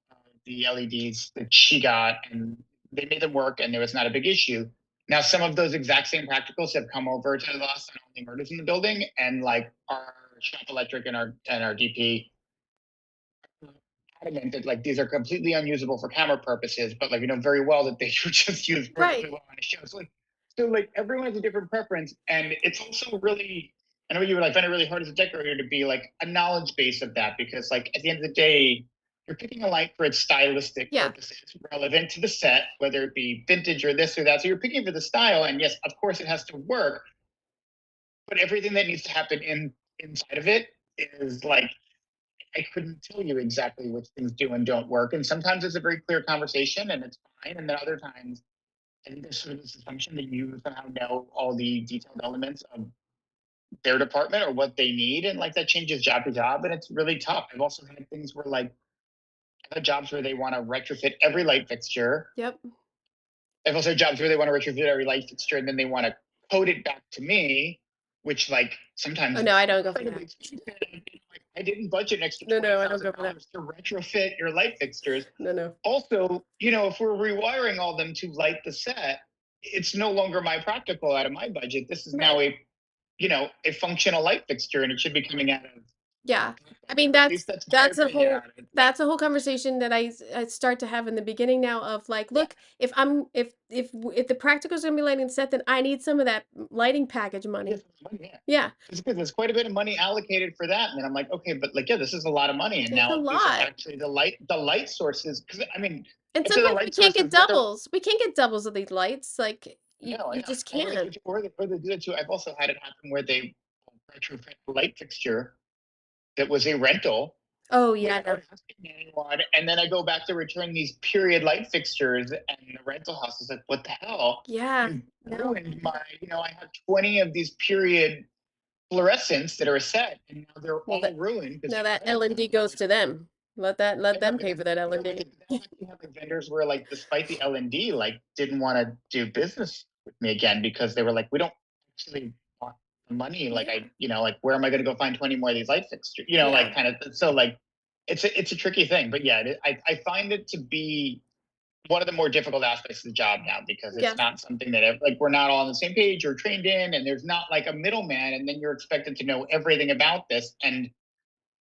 the LEDs that she got, and they made them work, and there was not a big issue. Now, some of those exact same practicals have come over to us and Only Murders in the building, and like our shop electric and our DP adamant that like these are completely unusable for camera purposes, but like we know very well that they should just use perfectly well on a show. So like everyone has a different preference, and it's also really. I know you were like find it really hard as a decorator to be like a knowledge base of that because like at the end of the day, you're picking a light for its stylistic purposes, relevant to the set, whether it be vintage or this or that. So you're picking for the style, and yes, of course, it has to work, but everything that needs to happen inside of it is like I couldn't tell you exactly which things do and don't work. And sometimes it's a very clear conversation and it's fine. And then other times, I think there's sort of this assumption that you somehow know all the detailed elements of their department or what they need. And like that changes job to job. And it's really tough. I've also had things where like I've had jobs where they want to retrofit every light fixture. Yep. I've also had jobs where they want to retrofit every light fixture and then they want to code it back to me, which like sometimes. Oh no, I don't go for that. I didn't budget an extra No, I don't go for that. $20,000 to retrofit your light fixtures. No. Also, if we're rewiring all them to light the set, it's no longer my practical out of my budget. This is now a functional light fixture, and it should be coming out of Yeah. I mean, At least that's my opinion on it. But that's a whole conversation that I start to have in the beginning now of like, yeah, look, if the practical's gonna be lighting the set, then I need some of that lighting package money. yes, money, yeah. Yeah, It's because there's quite a bit of money allocated for that, and then I'm like, okay, but like, yeah, this is a lot of money, and it's a now these are lot. actually the light sources. Because I mean, And I'd say the sometimes we light can't get sources that they're doubles. We can't get doubles of these lights. Like no, I you know, just can't. or they do it too. I've also had it happen where they retrofit a light fixture that was a rental Oh yeah, I know. without asking anyone. And then I go back to return these period light fixtures, and the rental house is like, "What the hell? Yeah. You No. ruined my. I have 20 of these period fluorescents that are a set, and now they're Well, all ruined because now you that rented them." L&D goes to them. Let I know, them pay for that but L&D. then you have like vendors where like, despite the L&D, like didn't want to do business with me again because they were like, we don't actually want the money. Like Yeah. like where am I going to go find 20 more of these light fixtures? Yeah. Like kind of. So like, it's a tricky thing, but yeah, I find it to be one of the more difficult aspects of the job now because it's Yes. not something that like we're not all on the same page or trained in, and there's not like a middleman, and then you're expected to know everything about this, and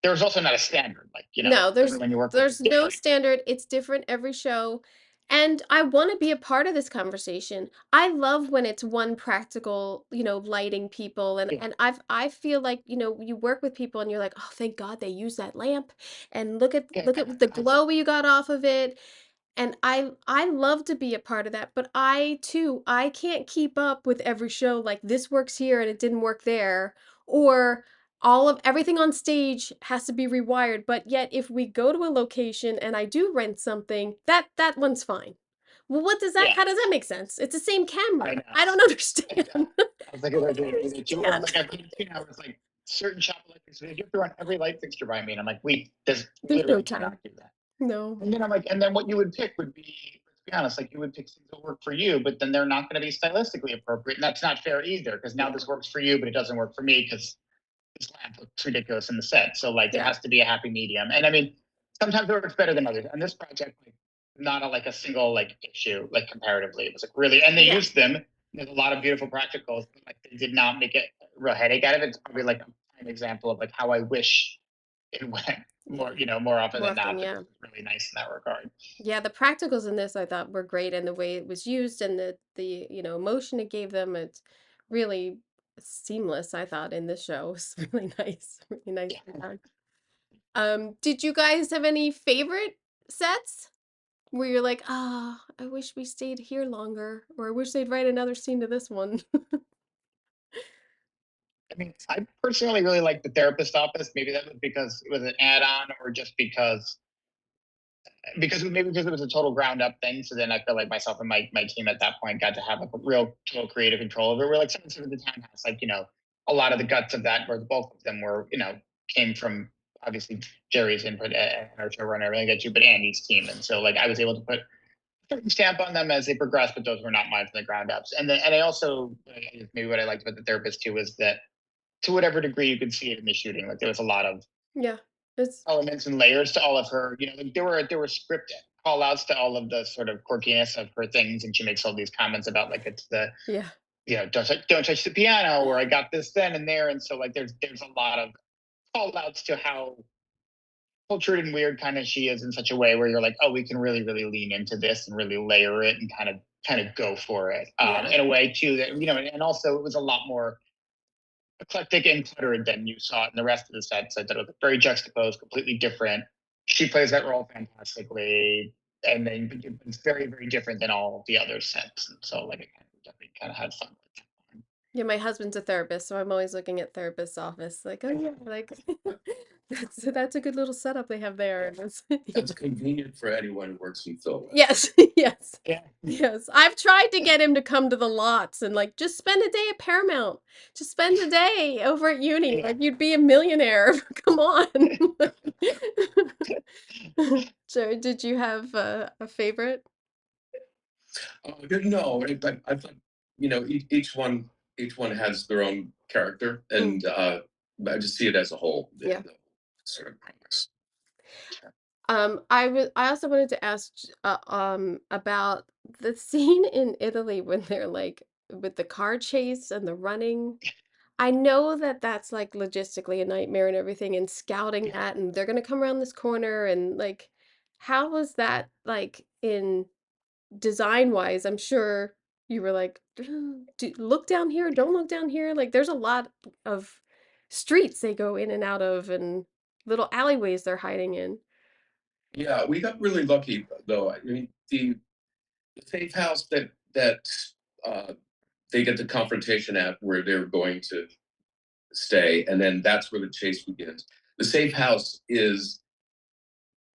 there's also not a standard. Like No, everyone you work with is there's no different. standard. It's different every show. And I want to be a part of this conversation. I love when it's one practical, lighting people and Yeah, I feel like, you work with people and you're like, "Oh, thank God they use that lamp and yeah, look at the glow you got off of it." And I love to be a part of that, but I too, I can't keep up with every show like this works here and it didn't work there, or all of everything on stage has to be rewired, but yet if we go to a location and I do rent something, that one's fine. Well, yeah. how does that make sense? It's the same I camera. know. I don't I know. understand. I was like, I I don't do that too. Or understand. like I've it's like certain shop electrics, you have to run every light fixture by me. And I'm like, wait, there's There's no literally time. cannot do that. No. And then I'm like, and then what you would pick would be, let's be honest, like you would pick things that work for you, but then they're not going to be stylistically appropriate. And that's not fair either, because now Yeah. this works for you, but it doesn't work for me because this lamp looks ridiculous in the set. So like there Yeah. has to be a happy medium. And I mean, sometimes it works better than others. And this project, like not a single like issue, like comparatively. It was like really, and they Yeah. used them. There's a lot of beautiful practicals, but like they did not make it a real headache out of it. It's probably like a prime example of like how I wish it went Yeah. more often More than often, not, but yeah. this was really nice in that regard. Yeah, the practicals in this I thought were great, and the way it was used and emotion it gave them, it's really seamless, I thought, in this show. It was really nice. Really Yeah. nicely done. Did you guys have any favorite sets where you're like, ah, I wish we stayed here longer, or I wish they'd write another scene to this one? I mean, I personally really like the therapist office. Maybe that was because it was an add-on, or just because it was a total ground up thing. So then I feel like myself and my team at that point got to have like a real total creative control over it. We're like sort of the townhouse, like a lot of the guts of that, or the bulk of them were came from obviously Jerry's input and our showrunner, everything that you, but Andy's team, and so like I was able to put a certain stamp on them as they progressed, but those were not mine from the ground ups. And I also maybe what I liked about the therapist too was that to whatever degree you could see it in the shooting, like there was a lot of Yeah, it's elements and layers to all of her. Like there were script call outs to all of the sort of quirkiness of her things, and she makes all these comments about like it's the yeah, don't touch the piano, or I got this then and there, and so like there's a lot of call outs to how cultured and weird kind of she is in such a way where you're like, oh, we can really really lean into this and really layer it and kind of go for it yeah, in a way too that and also it was a lot more eclectic and cluttered than you saw it in the rest of the set. So that it was very juxtaposed, completely different. She plays that role fantastically, and then it's very, very different than all the other sets. And so, like, I definitely kind of had fun with that one. yeah. My husband's a therapist, so I'm always looking at therapist's office, like, oh yeah, like that's a good little setup they have there. And it's, That's convenient for anyone who works in film. yes, yes. Yeah, Yes, I've tried to get him to come to the lots and like just spend a day at Paramount. Just spend a day over at uni. yeah. Like you'd be a millionaire. Come on. So, did you have a favorite? No, I thought each one has their own character, Mm, and I just see it as a whole. yeah. The sort of promise. I also wanted to ask about the scene in Italy when they're like with the car chase and the running. I know that that's, like, logistically a nightmare and everything, and scouting Yeah. that, and they're gonna come around this corner, and, like, how was that, like, in design-wise? I'm sure you were like, Do look down here, don't look down here," like, there's a lot of streets they go in and out of and little alleyways they're hiding in. Yeah, we got really lucky though. I mean, the safe house that uh, they get the confrontation at where they're going to stay, and then that's where the chase begins. The safe house is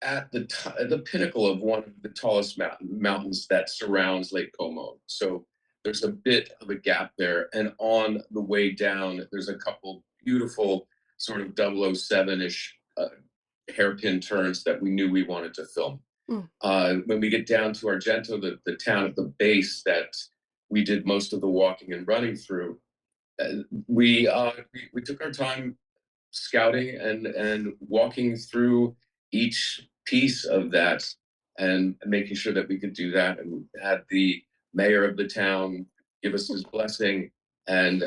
at the pinnacle of one of the tallest mountains that surrounds Lake Como. So there's a bit of a gap there, and on the way down, there's a couple beautiful sort of 007-ish hairpin turns that we knew we wanted to film. Mm. When we get down to Argento, the town at the base that we did most of the walking and running through, uh, we took our time scouting and walking through each piece of that and making sure that we could do that, and had the mayor of the town give us his blessing, and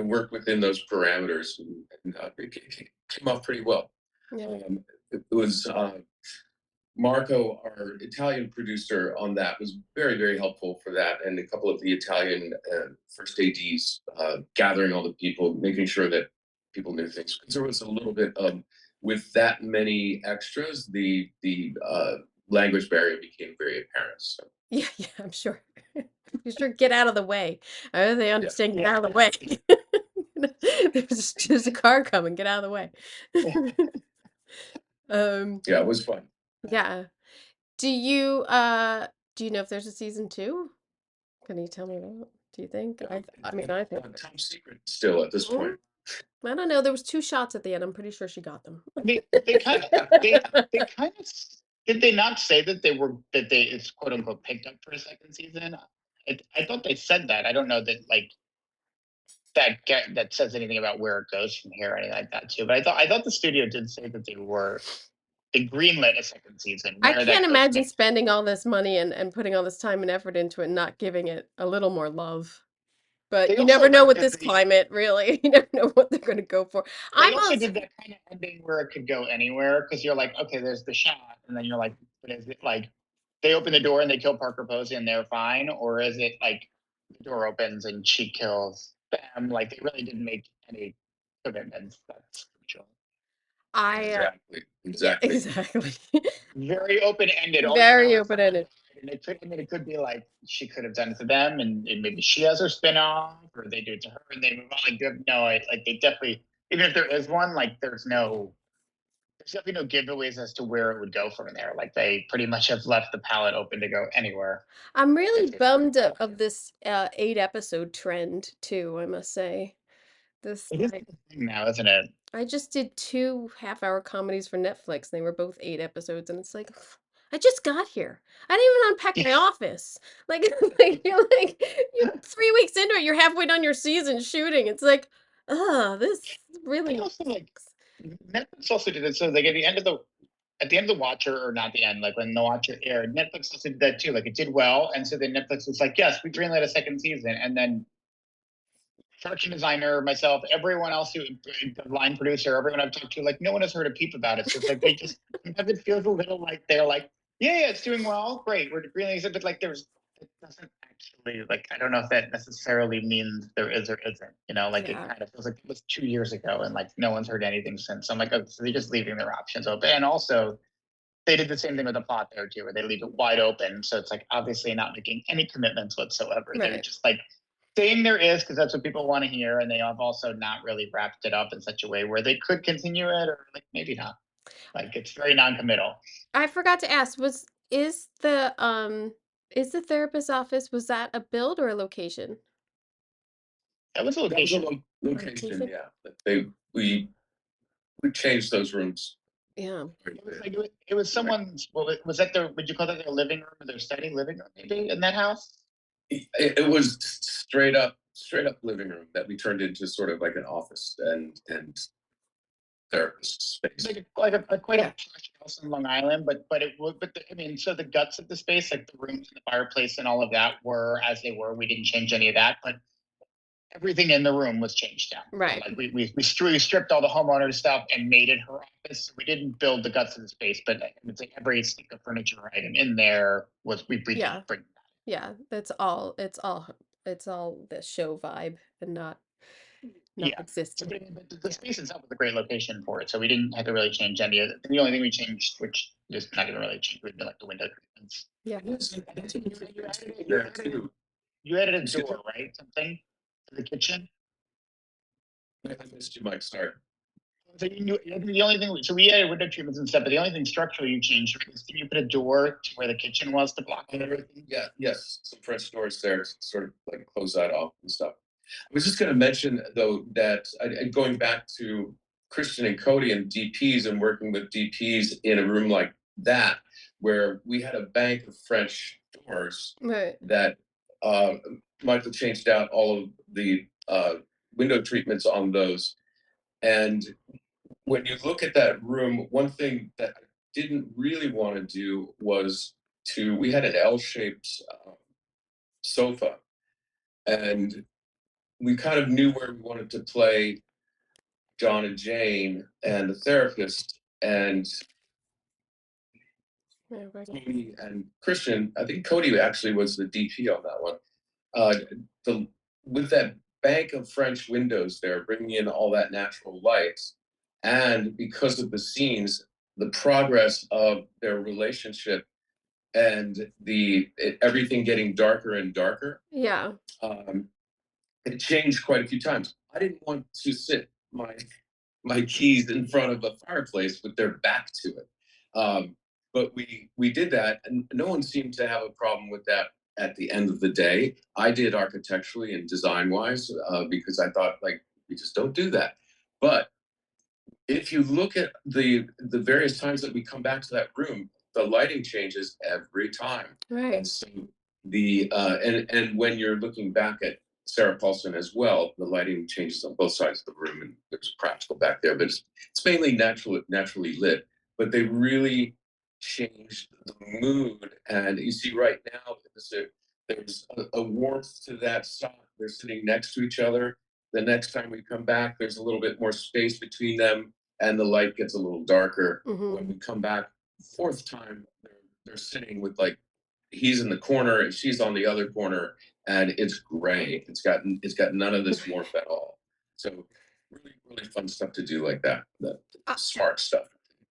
work within those parameters, and it came off pretty well. Yeah. It was Marco, our Italian producer on that, was very, very helpful for that, and a couple of the Italian first ADs gathering all the people, making sure that people knew things. Because there was a little bit of, with that many extras, the language barrier became very apparent. So Yeah, yeah, I'm sure. I'm sure, "Get out of the way." They yeah, understand, "Get Yeah. out of the way." There's a car coming, "Get out of the way." Um, yeah, it was fun. yeah. Do you, do you know if there's a season 2? Can you tell me that? Do you think? I mean, I think Top secret still at this Mm, point. I don't know, there was 2 shots at the end, I'm pretty sure she got them. I mean, they kind of did they not say that it's quote unquote picked up for a second season? I thought they said that. I don't know that like that says anything about where it goes from here or anything like that too. But I thought the studio did say that they greenlit a second season. I Where can't that goes imagine next, spending all this money and putting all this time and effort into it, and not giving it a little more love. But they you never also know like with did this climate, really. You never know what they're gonna go for. they I'm also also did that kind of ending where it could go anywhere because you're like, okay, there's the shot, and then you're like, but is it like they open the door and they kill Parker Posey and they're fine, or is it like the door opens and she kills them? Like they really didn't make any commitments. That's crucial. I, Exactly, yeah, exactly. exactly. Very open ended. All you know Very is someone open-ended. died, and it could be like she could have done it to them, and maybe she has her spin off, or they do it to her and they move on. Like, like they definitely, even if there is one, like there's definitely no giveaways as to where it would go from there. Like they pretty much have left the palette open to go anywhere. I'm really If they bummed want of this 8 episode trend too, I must say. This to. It is like the thing now, isn't it? I just did 2 half-hour comedies for Netflix, and they were both 8 episodes, and it's like, I just got here. I didn't even unpack my office. Like, you're like, you 3 weeks into it, you're halfway done your season shooting. It's like, this They really also like sucks. Netflix also did it so like at the end of the Watcher, or not the end, like when the Watcher aired, Netflix also did that too. Like it did well, and so then Netflix was like, "Yes, we greenlit a second season," and then production designer, myself, everyone else the line producer, everyone I've talked to, like no one has heard a peep about it. So it's like they just sometimes it feels a little like they're like, yeah, it's doing well, great, we're greenlighting it, but like it doesn't actually like I don't know if that necessarily means there is or isn't. Like it Yeah. kind of feels like it was 2 years ago, and like no one's heard anything since. So I'm like, oh, so they're just leaving their options open, and also they did the same thing with the plot there too, where they leave it wide open. So it's like obviously not making any commitments whatsoever. They're Right. just like saying there is because that's what people want to hear, and they have also not really wrapped it up in such a way where they could continue it, or like maybe not. Like it's very non-committal. I forgot to ask, is the therapist's office, was that a build or a location? That was a That was a location. location, Location? yeah. They we changed those rooms. Yeah. It was someone's. Well, was that their? Would you call that their living room or their study living room? Maybe in that house. It was straight up living room that we turned into sort of like an office and therapist It's space. like a quite a Yeah. posh house in Long Island, but it would. I mean, so the guts of the space, like the rooms and the fireplace and all of that, were as they were. We didn't change any of that, but everything in the room was changed down. So, Right. like we stripped all the homeowner stuff and made it her office. We didn't build the guts of the space, but it's like every stick of furniture item in there was we Yeah. bring Yeah. It's all the show vibe and not yeah. So, existing. but the Yeah. space itself was a great location for it. So we didn't have to really change any of it. The only thing we changed, which is not even really change, would be like the window treatments. Yeah. You added a Excuse me? door, right? Something to the kitchen. I missed you, Mike. Sorry. So the only thing, so we added window treatments and stuff, but the only thing structurally you changed was you put a door to where the kitchen was to block everything. Yeah, yes, some French doors there to sort of like close that off and stuff. I was just going to mention though that going back to Christian and Cody and DPs and working with DPs in a room like that, where we had a bank of French doors Right. that uh, Michael changed out all of the window treatments on those. And when you look at that room, one thing that I didn't really want to do was we had an L-shaped sofa, and we kind of knew where we wanted to play John and Jane and the therapist, and Yeah, right. Cody and Christian. I think Cody actually was the DP on that one. Uh, the with that bank of French windows there, bringing in all that natural light, and because of the scenes, the progress of their relationship and everything getting darker and darker. Yeah. Um, it changed quite a few times. I didn't want to sit my keys in front of a fireplace with their back to it. But we did that, and no one seemed to have a problem with that at the end of the day. I did architecturally and design wise because I thought like we just don't do that. But if you look at the various times that we come back to that room, the lighting changes every time. Right. And so and when you're looking back at Sarah Paulson as well, the lighting changes on both sides of the room, and there's practical back there, but it's mainly naturally lit. But they really changed the mood, and you see right now there's a warmth to that side. They're sitting next to each other. The next time we come back, there's a little bit more space between them, and the light gets a little darker. Mm-hmm. When we come back fourth time, they're sitting with like he's in the corner and she's on the other corner, and it's gray. It's got none of this warmth at all. So really fun stuff to do like that. That smart stuff.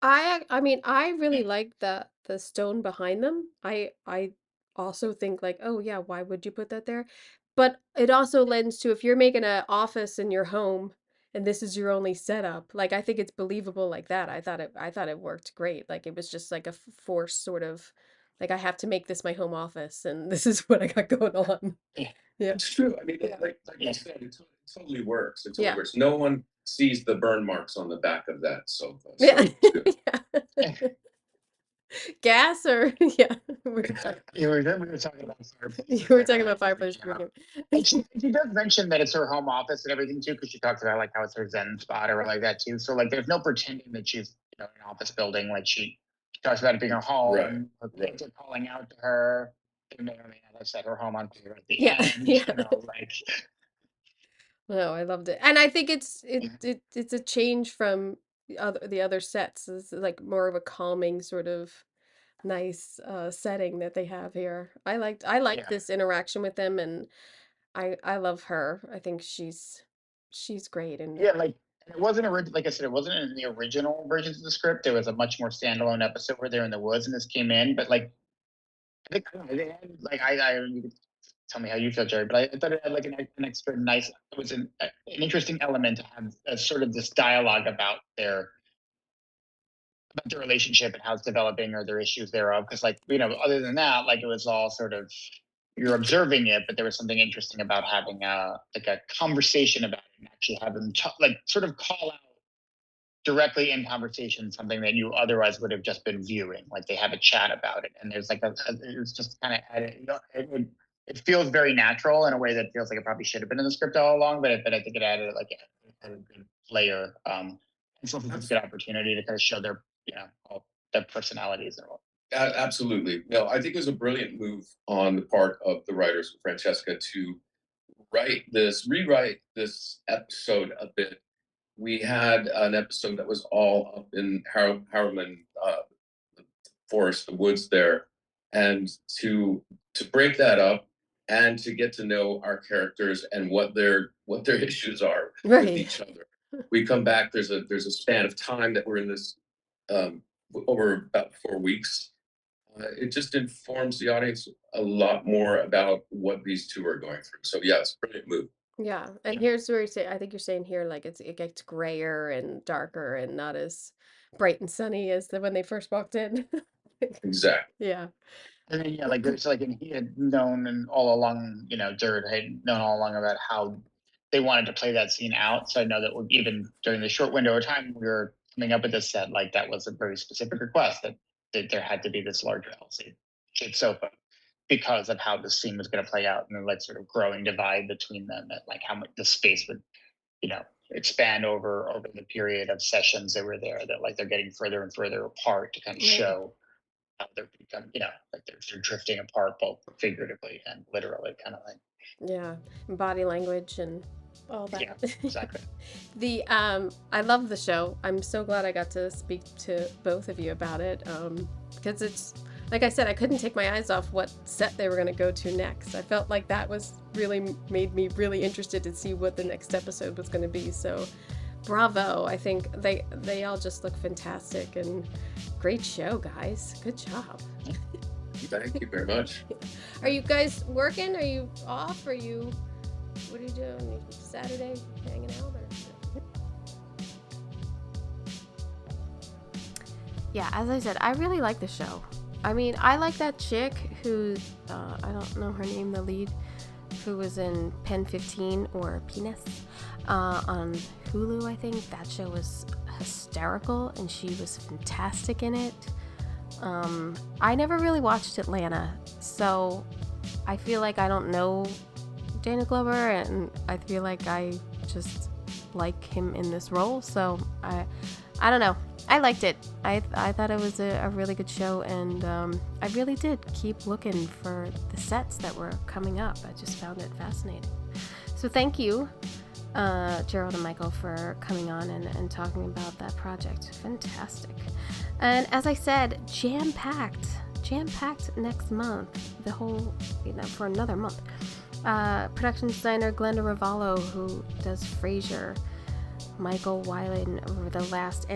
I mean, I really like the stone behind them. I also think like, oh yeah, why would you put that there? But it also lends to if you're making an office in your home and this is your only setup, like I think it's believable like that. I thought it worked great. Like it was just like a force sort of like I have to make this my home office and this is what I got going on. Yeah. Yeah. It's true. I mean, Yeah. like I said, it totally works. It totally Yeah. works. No one sees the burn marks on the back of that sofa. So Yeah. it's good. Yeah. Gas or yeah. We were talking about You were talking about fireplace drinking. And she does mention that it's her home office and everything too, because she talks about like how it's her zen spot or like that too. So like, there's no pretending that she's in an office building. Like she talks about it being her home. Right. Her kids are calling out to her. They may or may not have set her home on fire at the Yeah, end. yeah. Like No, I loved it. And I think it's a change from the other sets. It's like more of a calming sort of nice setting that they have here. I liked yeah, this interaction with them and I love her. I think she's great and yeah, like and it wasn't like I said, it wasn't in the original versions of the script. There was a much more standalone episode where they're in the woods and this came in, but like I think I don't know, they had, like you could tell me how you feel, Jerry, but I thought it had like an extra nice. It was an interesting element to have sort of this dialogue about their relationship and how it's developing or their issues thereof. Because like other than that, like it was all sort of you're observing it, but there was something interesting about having a conversation about it and actually have them like sort of call out directly in conversation something that you otherwise would have just been viewing. Like they have a chat about it, and there's like it's just kind of added. It feels very natural in a way that feels like it probably should have been in the script all along. But I think it added like a good layer. And so it's a good opportunity to kind of show their all their personalities and all. Absolutely. No, I think it was a brilliant move on the part of the writers, Francesca, to rewrite this episode a bit. We had an episode that was all up in Harriman the forest, the woods there, and to break that up and to get to know our characters and what their issues are with each other. We come back. There's a span of time that we're in this over about 4 weeks. It just informs the audience a lot more about what these two are going through. So yes, brilliant move. Yeah, and here's where you say, I think you're saying here, like it gets grayer and darker and not as bright and sunny as when they first walked in. Exactly. Yeah. And then, yeah, like there's like, and he had known and all along, Jared had known all along about how they wanted to play that scene out. So I know that even during the short window of time we were coming up with this set, like that was a very specific request that there had to be this larger L-shaped sofa because of how the scene was going to play out and the like sort of growing divide between them, and like how much the space would, expand over the period of sessions they were there. That like they're getting further and further apart to kind of show how they're becoming, like they're drifting apart both figuratively and literally, kind of thing. Yeah, and body language and all that. Yeah, exactly. I love the show. I'm so glad I got to speak to both of you about it. Because it's, like I said, I couldn't take my eyes off what set they were going to go to next. I felt like that was really made me really interested to see what the next episode was going to be. So bravo. I think they all just look fantastic, and great show, guys. Good job. Thank you very much. Are you guys working? Are you off? What are you doing? Saturday hanging out? Yeah, as I said, I really like the show. I mean, I like that chick who, I don't know her name, the lead, who was in Pen 15 or Penis on Hulu, I think. That show was hysterical, and she was fantastic in it. I never really watched Atlanta, so I feel like I don't know Dana Glover, and I feel like I just like him in this role, so I don't know. I liked it. I thought it was a really good show, and I really did keep looking for the sets that were coming up. I just found it fascinating. So thank you, Gerald and Michael, for coming on and talking about that project. Fantastic. And as I said, jam-packed next month, the whole, for another month. Production designer Glenda Ravallo, who does Frasier, Michael Weiland over The Last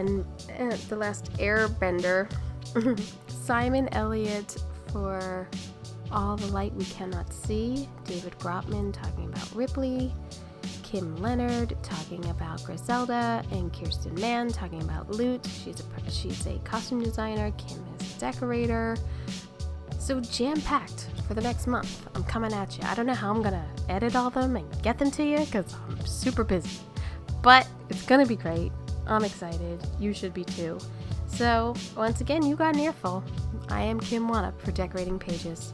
Airbender, Simon Elliott for All the Light We Cannot See, David Grotman talking about Ripley, Kim Leonard talking about Griselda, and Kirsten Mann talking about Loot. She's a costume designer. Kim is a decorator. So jam-packed for the next month. I'm coming at you. I don't know how I'm gonna edit all them and get them to you because I'm super busy. But it's gonna be great. I'm excited. You should be too. So once again, you got an earful. I am Kim Wanup for Decorating Pages.